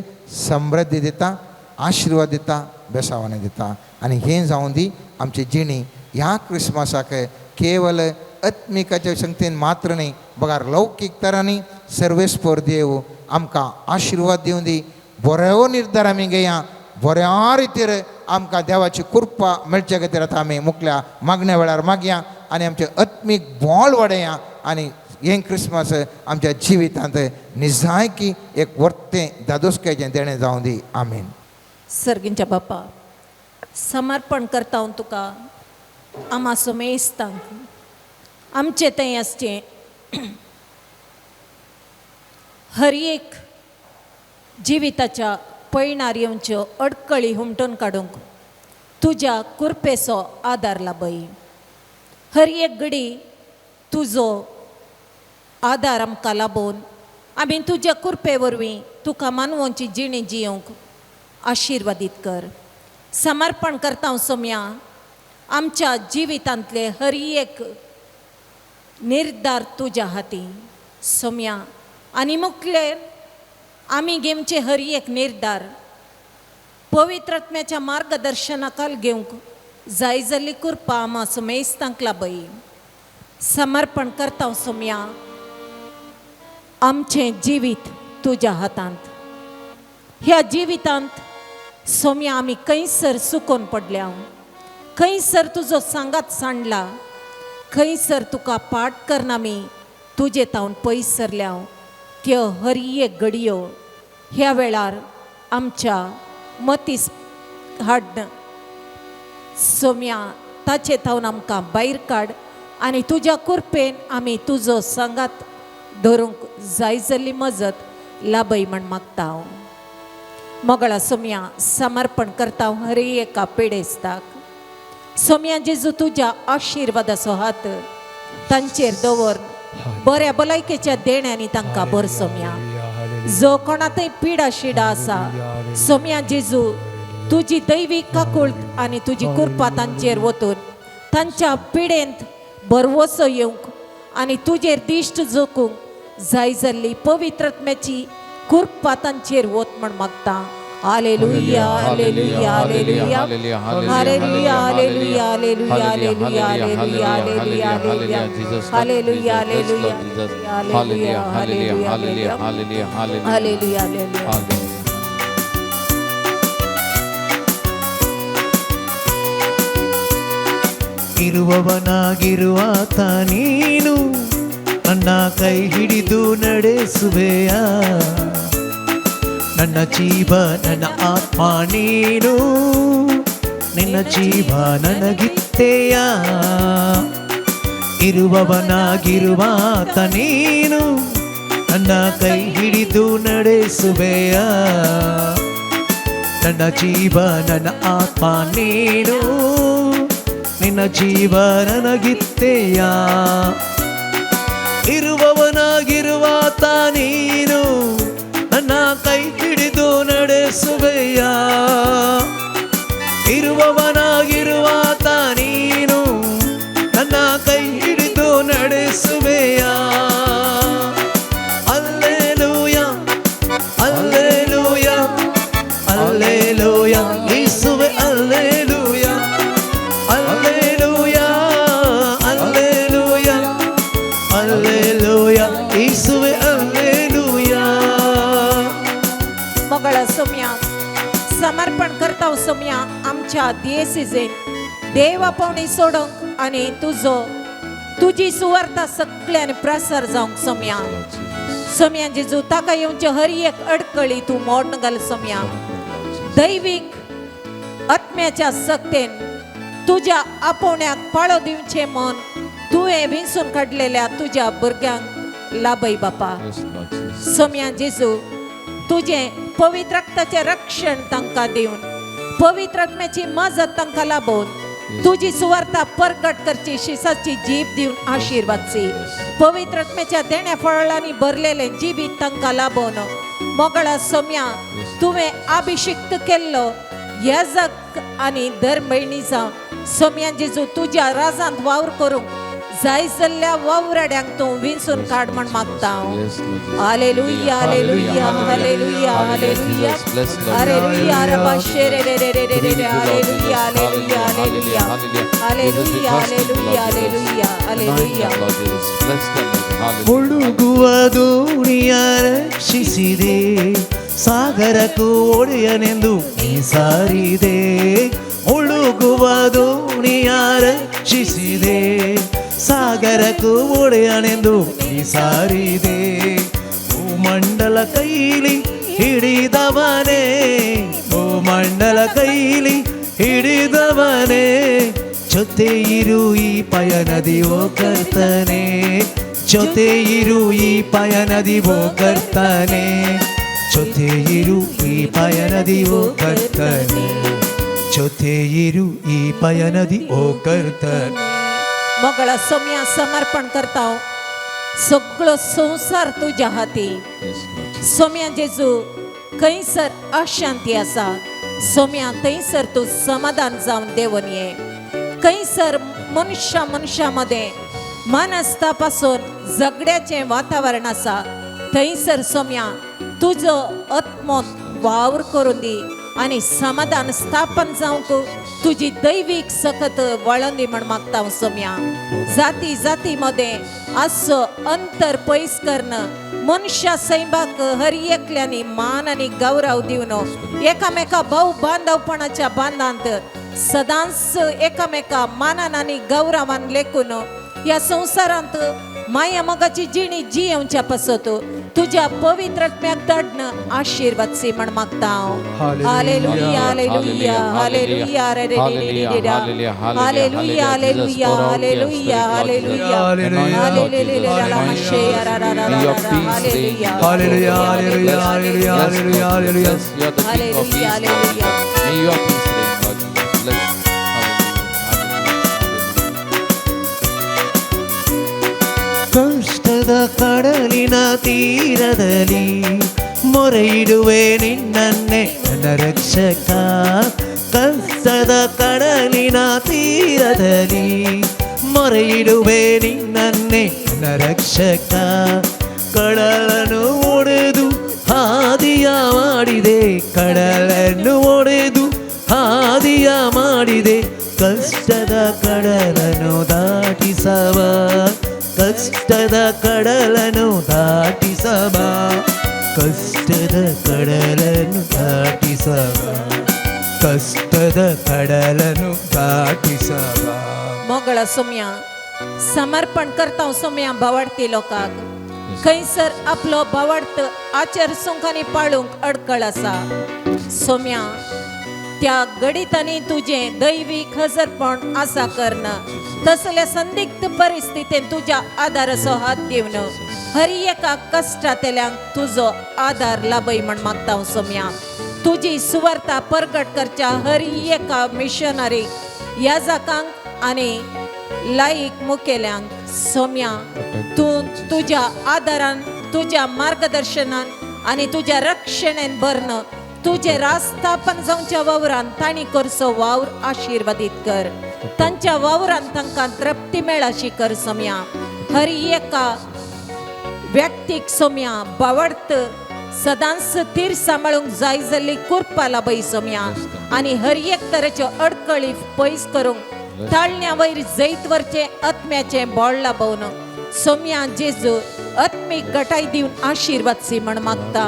समृद्धी दिता आशिर्वाद दिता बेसावणे दिता. आनी हें जावन दी आमची जिणी ह्या क्रिस्मसाक केवल आत्मिकाच्या शक्तीन मात्र न्ही बगार लौकीक तरांनी सर्वेस्पर देव आमकां आशिर्वाद दिवन दी. बऱ्यो निर्धार आमी घेया बऱ्या रितीर आमकां देवाची कृपा मेळचे खातीर आतां आमी मुखल्या मागण्या वेळार मागया आनी आमचें आत्मीक बोल वाडया आनी हें क्रिस्मस आमच्या जिवितांत निजायकी एक वर्तें दादोसकेचें देणें जावं दी. आमीन. सर्गींच्या बापा समर्पण करता हांव तुका आमा सोमेस्तांक आमचें तें आसचें हर एक जिविताच्या पयणार येवच्यो अडकळी हुमटून काडूंक तुज्या कृपेचो आदार लाभय. हर एक घडी तुजो आदार आमकां लाबोवन आमी तुज्या कृपे वरवीं तुका मानवोंची जिणी जियोंक आशिर्वादीत कर. समर्पण करता हांव सोम्या आमच्या जिवितांतले हर एक निर्धार तुज्या हाती सोम्या आनी मुखले आमी घेवचे हर एक निर्धार पवित्र आत्म्याच्या मार्गदर्शनाखाल घेवंक जाय जाल्ली कृपा आमा सोमेस्तांक लाभय. समर्पण करता हांव सोम्या आमचें जिवीत तुज्या हातांत. ह्या जिवितांत सोम्या आमी खंयसर चुकोवन पडल्या खंयसर तुजो सांगात सांडला खंयसर तुका पाठ करना आमी तुजे तावन पयस सरल्या त्यो हर एक घडयो ह्या वेळार आमच्या मतीस हाडन सोम्या ताचे तावन आमकां भायर काड आनी तुज्या कृपेन आमी तुजो सांगात धरूंक जाय जाल्ली मजत लाभय म्हण मागता हांव. मोगळा सोम्या समर्पण करता हांव हर एका पेडेस्ताक. सोम्या जेजू तुज्या आशिर्वादाचो हात तांचेर दवर बऱ्या भलायकेच्या देण्यांनी तांकां भर सोम्या. जो कोणातय पिडा शिडा आसा सोम्या जेजू तुजी दैवीक काकूळट आनी तुजी कृपा तांचेर वतून तांच्या पिडेंत बरवसो येवंक आनी तुजेर दिश्ट जोखूंक जाय जाल्ली पवित्र आत्म्याची कृपा तांचेर वत म्हण मागता. Hallelujah hallelujah hallelujah hallelujah hallelujah hallelujah hallelujah hallelujah hallelujah hallelujah hallelujah hallelujah hallelujah hallelujah hallelujah. ಇರುವವನಾಗಿರುವಾತ ನೀನು ನನ್ನ ಕೈ ಹಿಡಿದು ನಡೆಸುವೆಯ ನನ್ನ ಜೀವ ನನ್ನ ಆತ್ಮ ನೀನು ನಿನ್ನ ಜೀವ ನನಗಿತ್ತೆಯ ಇರುವವನಾಗಿರುವಾತ ನೀನು ನನ್ನ ಕೈ ಹಿಡಿದು ನಡೆಸುವೆಯ ನನ್ನ ಜೀವ ನನ್ನ ಆತ್ಮ ನೀನು ನಿನ್ನ ಜೀವ ನನಗಿತ್ತೆಯ ಇರುವವನಾಗಿರುವಾತ ನೀನು ನನ್ನ ಕೈ ಹಿಡಿದು ನಡೆಸುವೆಯ ಇರುವವನಾಗಿರುವಾತ ನೀನು ನನ್ನ ಕೈ ಹಿಡಿದು ನಡೆಸುವೆಯ ಅಲ್ಲೇಲೂಯ ಅಲ್ಲೇಲೂಯ ಅಲ್ಲೇಲೂಯ ಯೇಸುವೆ ಅಲ್ಲೇಲೂಯ ಅಲ್ಲೇಲೂಯ ಅಲ್ಲೇಲೂಯ मागता सोम्या आमच्या दियेसीजेन देवा पावणी सोडोंक आनी तुजी सुवार्ता सगळ्यांनी प्रसार जावंक सोम्या सोम्या जेजू ताका येवचे हर एक अडकळी तूं मोडन घाल सोम्या दैवीक आत्म्याच्या सक्तेन तुझ्या आपोवण्याक पाळो दिवचे मन तुवें विंचून काडलेल्या तुझ्या भुरग्यांक लाभय बापा सोम्या जेजू तुझे पवित्र रक्ताचे रक्षण तांकां दिवन पवित्र आत्म्याची मजत तांकां लाभोवन तुझी सुवार्ता परगट करची शिसाची जीब दिवन आशीर्वादची पवित्र आत्म्याच्या देण्या फळांनी भरलेले जिबीत तांकां लाभोवन मोगळा सोम्या तुवें अभिषिक्त केल्लो याजक आनी धर्मभयणी जावन सोम्या जेजू तुझ्या राजांत वावर करूंक जाय जाल्ल्या वावराड्यांक तूं विंचून काड म्हण मागता hallelujah hallelujah hallelujah hallelujah hallelujah रबा शेरे रे रे रे रे रे hallelujah hallelujah hallelujah hallelujah hallelujah hallelujah hallelujah ಮುಳುಗುವ ದೋಣಿಯ ರಕ್ಷಿಸಿದೆ ಸಾಗರಕ್ಕೂ ಒಡೆಯನೆಂದು ನೀ ಸಾರಿದೆ ಮುಳುಗುವ ದೋಣಿಯ ರಕ್ಷಿಸಿದೆ ಸಾಗರಕ್ಕೂ ಒಡೆಯನೆಂದು ನೀ ಸಾರಿದೆ ಭೂಮಂಡಲ ಕೈಲಿ ಹಿಡಿದವನೇ ಭೂಮಂಡಲ ಕೈಲಿ ಹಿಡಿದವನೇ ಜೊತೆ ಇರು ಈ ಪಯಣದಿ ಓ ಕರ್ತನೆ ಜೊತೆ ಇರು ಈ ಪಯಣದಿ ಓ ಕರ್ತನೆ ಜೊತೆ ಇರು ಈ ಪಯಣದಿ ಓ ಕರ್ತನೆ ಜೊತೆ ಇರು ಈ ಪಯಣದಿ ಓ ಕರ್ತನೆ मोगळा सोम्या समर्पण करता सगळो संसार तुझ्या हाती सोम्या जेजू खंयसर अशांती आसा सोम्या थंयसर तूं समाधान जावन देवन ये खंयसर मनशा मध्ये मनस्ताप आसून झगड्याचें वातावरण आसा थंयसर सोम्या तुजो आत्मो वावर करून दी आनी समाधान स्थापन जावंक तुझी दैवीक सकत वळण दी म्हण मागता सोम्या जाती जाती मध्ये असो अंतर पयस करण मनुष्या सैबाक हर एकल्यानी मान आनी गौरव दिवन एकामेका भाऊ बांधवपणाच्या बांधांत सदांच एकामेका मानान आनी गौरवान लेखून या संसारांत माया मोगाची जिणी जियेवच्या पासत तुझ्या पवित्र आत्म्याक धाडन आशीर्वाद सी म्हण मागता हालेलुया हालेलुया हालेलुया रे रे रे रे hallelujah hallelujah hallelujah hallelujah hallelujah hallelujah hallelujah hallelujah hallelujah hallelujah hallelujah hallelujah hallelujah ಕಷ್ಟದ ಕಡಲಿನ ತೀರದಲ್ಲಿ ಮೊರೆಯಿಡುವೆ ನಿನ್ನನ್ನೇ ನನ್ನ ರಕ್ಷಕ ಕಷ್ಟದ ಕಡಲಿನ ತೀರದಲ್ಲಿ ಮೊರೆಯಿಡುವೆ ನಿನ್ನನ್ನೇ ನನ್ನ ರಕ್ಷಕ ಕಡಲನ್ನು ಒಡೆದು ಹಾದಿಯ ಮಾಡಿದೆ ಕಡಲನ್ನು ಒಡೆದು ಹಾದಿಯ ಮಾಡಿದೆ ಕಷ್ಟದ ಕಡಲನ್ನು ದಾಟಿಸವ ಕಷ್ಟದ ಕಡಲನ್ನು ದಾಟಿಸಬ ಕಷ್ಟದ ಕಡಲನ್ನು ದಾಟಿಸಬ ಕಷ್ಟದ ಕಡಲನ್ನು ದಾಟಿಸಬ मोगळा सोम्या समर्पण करता सोम्या भावार्थी लोकांक खंयसर आपलो भावार्थ आचार सुंखांनी पाळूंक अडकळ आसा सोम्या त्या गणितांनी तुझे दैवीक हजरपण आसा करण तसल्या संदिग्ध परिस्थितीत तुझ्या आदाराचो हात दिवन हर एका कश्टांतल्यांक तुजो आदार लाभय म्हण मागता सोम्या तुजी सुवार्ता परगट करच्या हर एका मिशनरी याजकांक आनी लायक मुखेल्यांक सोम्या तूं तुज्या आदारान तुज्या मार्गदर्शनान आनी तुज्या रक्षणेन भरण तुझे रास्थापन जावच्या वावरान तांणी करचो वावर आशीर्वादीत कर तांच्या वावरान तांकां तृप्ती मेळाशी कर सोम्या हर एका व्यक्तीक सोम्या बावडत सदांच तीर सांबाळूंक जाय जाल्ली कुरपा लाभय सोम्या आनी हर एक तरेच्यो अडकळी पयस करूंक ताळण्या वयर जैतवरचे आत्म्याचे बोळ लाभवन सोम्या जेजू आत्मीक गटाय दिवन आशीर्वाद सी म्हण मागता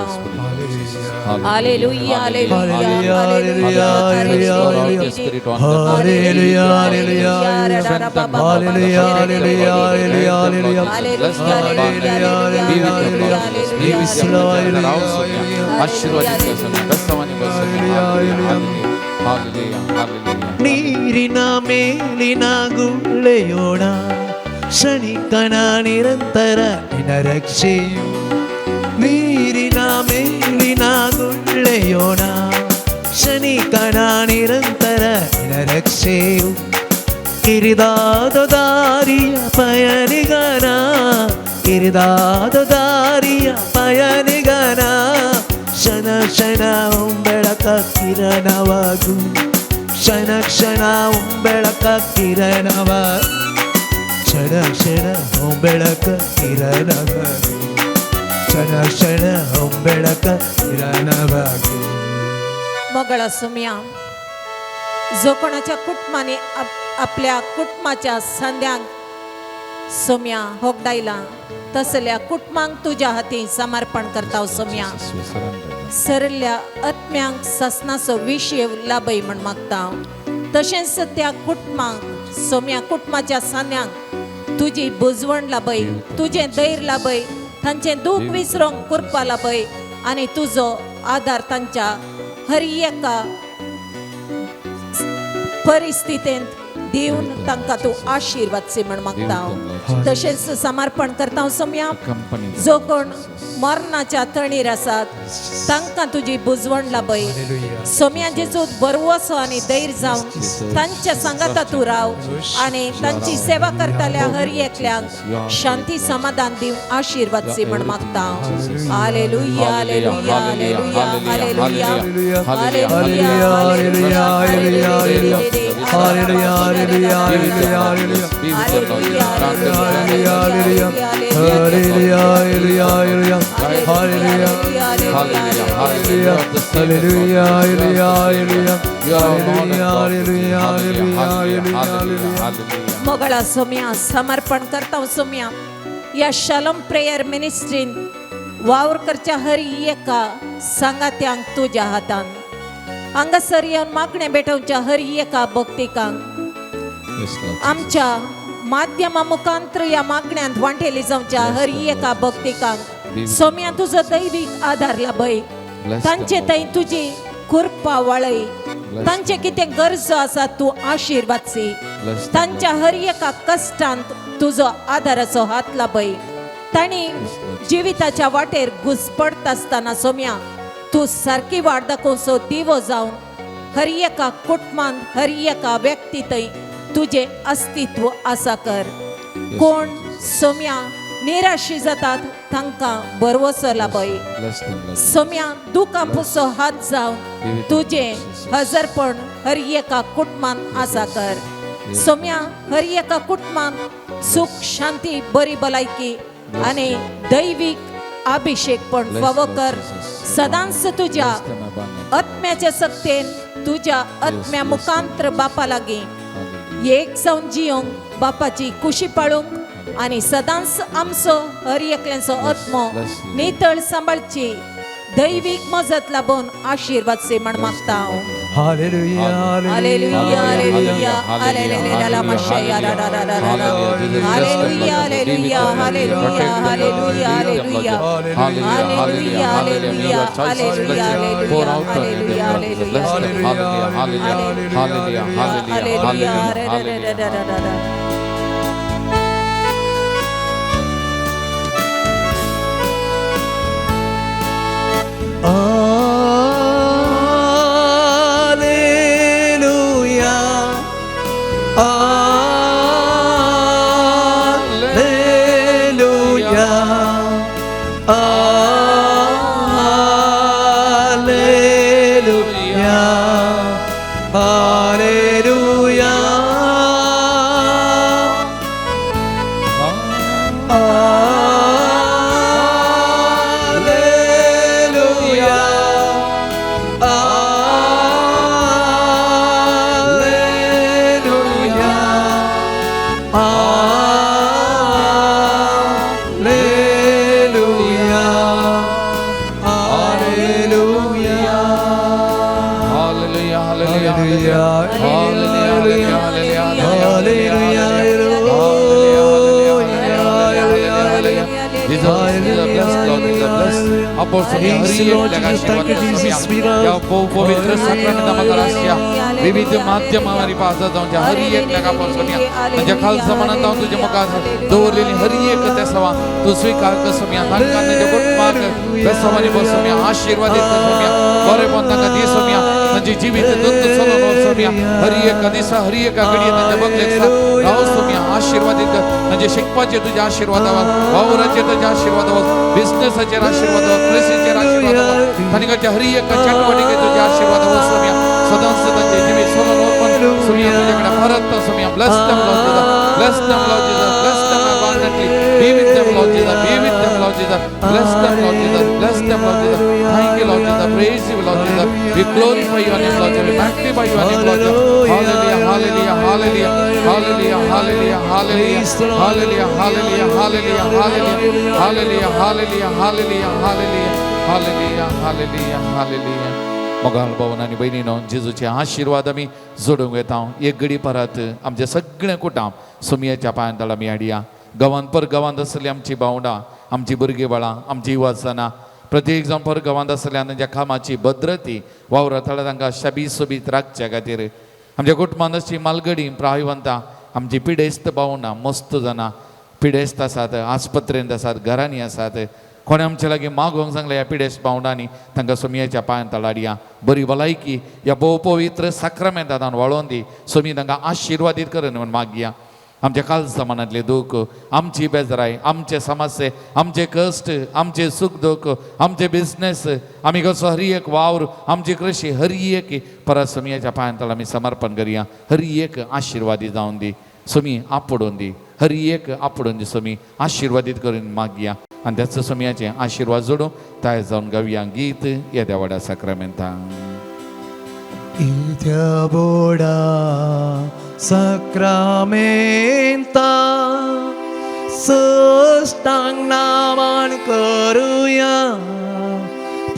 Hallelujah, hallelujah, Hallelujah, hallelujah, hallelujah, hallelujah. Spirit on Hallelujah, hallelujah, hallelujah, hallelujah, ನೀರಿನ ಮೇಲಿನ ಗುಳ್ಳೆಯೋಣ ಕ್ಷಣಿಕನ ನಿರಂತರ ನಿನ ರಕ್ಷೆಯು ನೀರಿನ ಮೇಲಿನ ಗುಳ್ಳೆಯೋಣ ಕ್ಷಣಿಕನ ನಿರಂತರ ನಿನ ರಕ್ಷೆಯು ಕಿರಿದಾದ ದಾರಿಯ ಪಯಣಿಗನ ಕಿರಿದಾದ ದಾರಿಯ ಪಯಣಿಗನ ಕ್ಷಣ ಕ್ಷಣ ಬೆಳಕ ಕಿರಣವಾಗು ಕ್ಷಣ ಕ್ಷಣ ಬೆಳಕ ಕಿರಣವ ಕ್ಷಣ ಕ್ಷಣ ಬೆಳಕ ಕಿರಣವಾಗು ಕ್ಷಣ ಕ್ಷಣ ಬೆಳಕ ಕಿರಣವಾಗು मगळ सुम्या जो कोणाच्या कुटुंबाने आपल्या कुटुंबाच्या सांद्यांक सोम्या होगडायला तसल्या कुटुंबांक तुझ्या हाती समर्पण करता सोम्या सरल्या आत्म्यांक ससनाचो विशय लाभय म्हण मागता तशेंच त्या कुटुंबांक सोम्या कुटुंबाच्या सांद्यांक तुजी बुजवण लाभय तुझें धैर्य लाभय तांचें दूख विसरोंक करपा लाभय आनी तुजो आदार तांच्या हर एका परिस्थितीत देऊन तांकां तूं आशीर्वादचे म्हण मागता तशेंच समर्पण करता सोम्या जो कोण मरणाच्या तणीर आसात तांकां तुजी बुजवण लाभय सोम्या जेजूत बरवसो आनी धैर्य जावन तांच्या सांगाता तूं राव आनी तांची सेवा करताल्या हर एकल्यांक शांती समाधान दिवन आशीर्वादचे म्हण मागता hallelujah hallelujah hallelujah hallelujah hallelujah मोगळा सोम्या समर्पण करता सोम्या या शालोम प्रेयर मिनिस्ट्रीन वावर करच्या हर एका सांगात्यांक तुझ्या हातान हांगासर येवन मागणे भेटोवच्या हर एका भक्तिकांक आमच्या माध्यमा मुखांतर या मागण्यांत वांटेली जावच्या हर एका भक्तिकांक सोम्या तुजो दैवीक आधार लाभय तांचे थंय तुजी कृपा वळय तांचे कितें गरजो आसा तूं आशीर्वादसी तांच्या हर एका कश्टांत तुजो आदाराचो हात लाभय तांणी जिविताच्या वाटेर घुसपडत आसतना सोम्या तूं सारकी वाट दाखोवचो दिवो जावन हर एका कुटुंबांत हर एका व्यक्ती थंय तुझे अस्तित्व आसा कर कोण सोम्या निराशी जातात तांकां बरवसो लाभय सोम्या दुखां पुसो हात जावन तुझे हजरपण हर एका कुटुंबांत आसा कर सोम्या हर एका कुटुंबांत सुख शांती बरी भलायकी आनी दैवीक अभिषेक पण फावो कर सदांच तुझ्या आत्म्याच्या सक्तेन तुझ्या आत्म्या मुखांतर बापा लागीं एक जावन जियोंक बापाची खुशी पाळूंक आनी सदांच आमचो हर एकल्याचो आत्मो नितळ सांबाळची दैवीक मजत लाभून आशीर्वाद से म्हण मागता हांव हालेलुया हालेलुया हालेलुया हालेलुया ला मशाया रा रा रा रा रा hallelujah hallelujah hallelujah hallelujah hallelujah hallelujah hallelujah hallelujah hallelujah hallelujah hallelujah पोसोमिया Yes, हरी Lord एक लगा Jesus, thank you, आशीर्वाद Jesus, Spirit of- या पवित्र साक्रामेंट मगरास्या विविध माध्यम हमारी पास जाऊन ज्या हरी एक लगा पोसोमिया म्हणजे खालसा म्हणत जाऊन तुझ्या मुखात दौरलेली हरी एक त्यासवा तू स्वीकार कसोमिया नानकाने जे गुट मार्ग बेसवानी बोसोमिया आशीर्वादित कसोमिया बरे पंतांका दिसोमिया म्हणजे जीवित दत्त सोलो नोसोमिया हरी एक दिसा हरी एक घडी त्यांच्या बघलेसा रावसोमिया आशीर्वादित म्हणजे शिकपाचे तुझ्या आशीर्वादावर वावराचे तुझ्या आशीर्वादावर बिझनेसचे आशीर्वादावर कृषीचे आशीर्वादावर तनिकाच्या हरी एक चटवटीके तुझ्या आशीर्वादावर सोमिया सदा सदाचे जीवित सोलो नोपन सोमिया तुझ्याकडे परत सोमिया bless them Lord Jesus bless them Lord Jesus bless them abundantly be with them Lord Jesus be with them Lord Jesus bless them Lord Jesus bless them Lord Jesus thank you Lord Jesus praise you Lord Jesus we glorify your name Lord Jesus we magnify your name Lord Jesus hallelujah hallelujah hallelujah hallelujah hallelujah hallelujah hallelujah hallelujah hallelujah hallelujah hallelujah hallelujah hallelujah hallelujah hallelujah hallelujah मोगाल भावन आणि बहिणीनो जेजूचे आशीर्वाद आम्ही जोडून घेता एक घडी परत आमचे सगळे कुटाम सोमियाच्या पांयात आमी हाडया गांवांत पर गांवांत आसली आमची भावंडां आमची भुरगीं बाळां आमची युवासनां प्रत्येक जावन पर गांवांत आसल्या तांच्या कामाची भद्रती वावरांतल्या तांकां शाबी सोबीत राखच्या खातीर आमच्या कुटुंबांत अशी मालगडी प्रायवंतां आमची पिडेस्त भावंडां मस्त जाणां पिडेस्त आसात आस्पत्रेंत आसात घरांनी आसात कोणे आमचे लागीं मागोवंक सांगलें ह्या पिडेस्त भावंडांनी तांकां सोमियाच्या पांयांत लाडया बरी भलायकी ह्या भोव पवित्र साक्रामेंतान वळोवन दी सोमी तांकां आशिर्वादीत कर म्हणून मागया आमच्या कालसा मनांतले दूख आमची बेजाराय आमचे समस्ये आमचे कश्ट आमचे सुख दूख आमचे बिझनेस आमी कसो हरी एक वावर आमची कृषी हरी एक परत सोमियाच्या पांयांत आमी समर्पण करया हरी एक आशिर्वादी जावन दी सोमी आपडून दी हरी एक आपडून दी सोमी आशिर्वादीत करून मागया आणि त्याचं सोमियाचे आशीर्वाद जोडू ताय जाऊन गावया गीत येद्या व्हडा साक्रामेंतां Idia boda sakramenta sustang naman karuya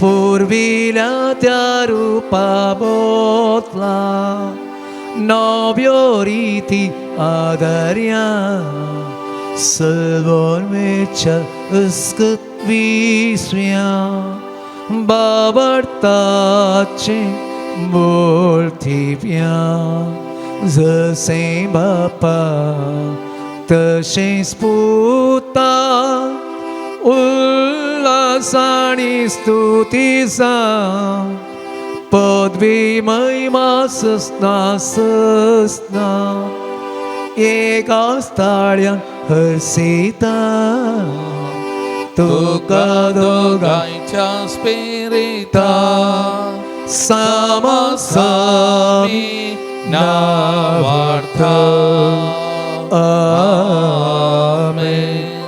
purvila त्या रूपाबोतला नव्योरीती आदर्या Salvormecha ysgydwiswia babartache multifia Zase bapa Tashes puta Ullasani stutisa Podvi महिमा सस्ना सस्ना एकाच ताळ्यान हसीता तुका दोगांच्या स्पिरिता सामी नावार्थ आमेन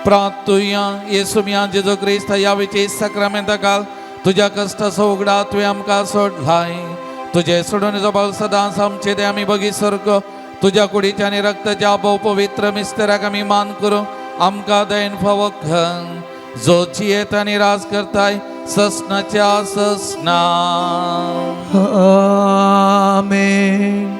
प्रार्थुया येसुमिया जेजो क्रिस्त या विचे साक्रामेंता काल तुझ्या कष्टाचो उगडा तुवें आमकां सोडलाय तुझे सोडून बल सदांच आमचे ते आमी बगी सर्ग तुझ्या कुडीच्या आणि रक्ताच्या भोव पवित्र मिस्तेराक आमी मान करूं आमकां दयेन फावो खन जो जियेत आनी राज करताय ससनाच्या ससना आमेन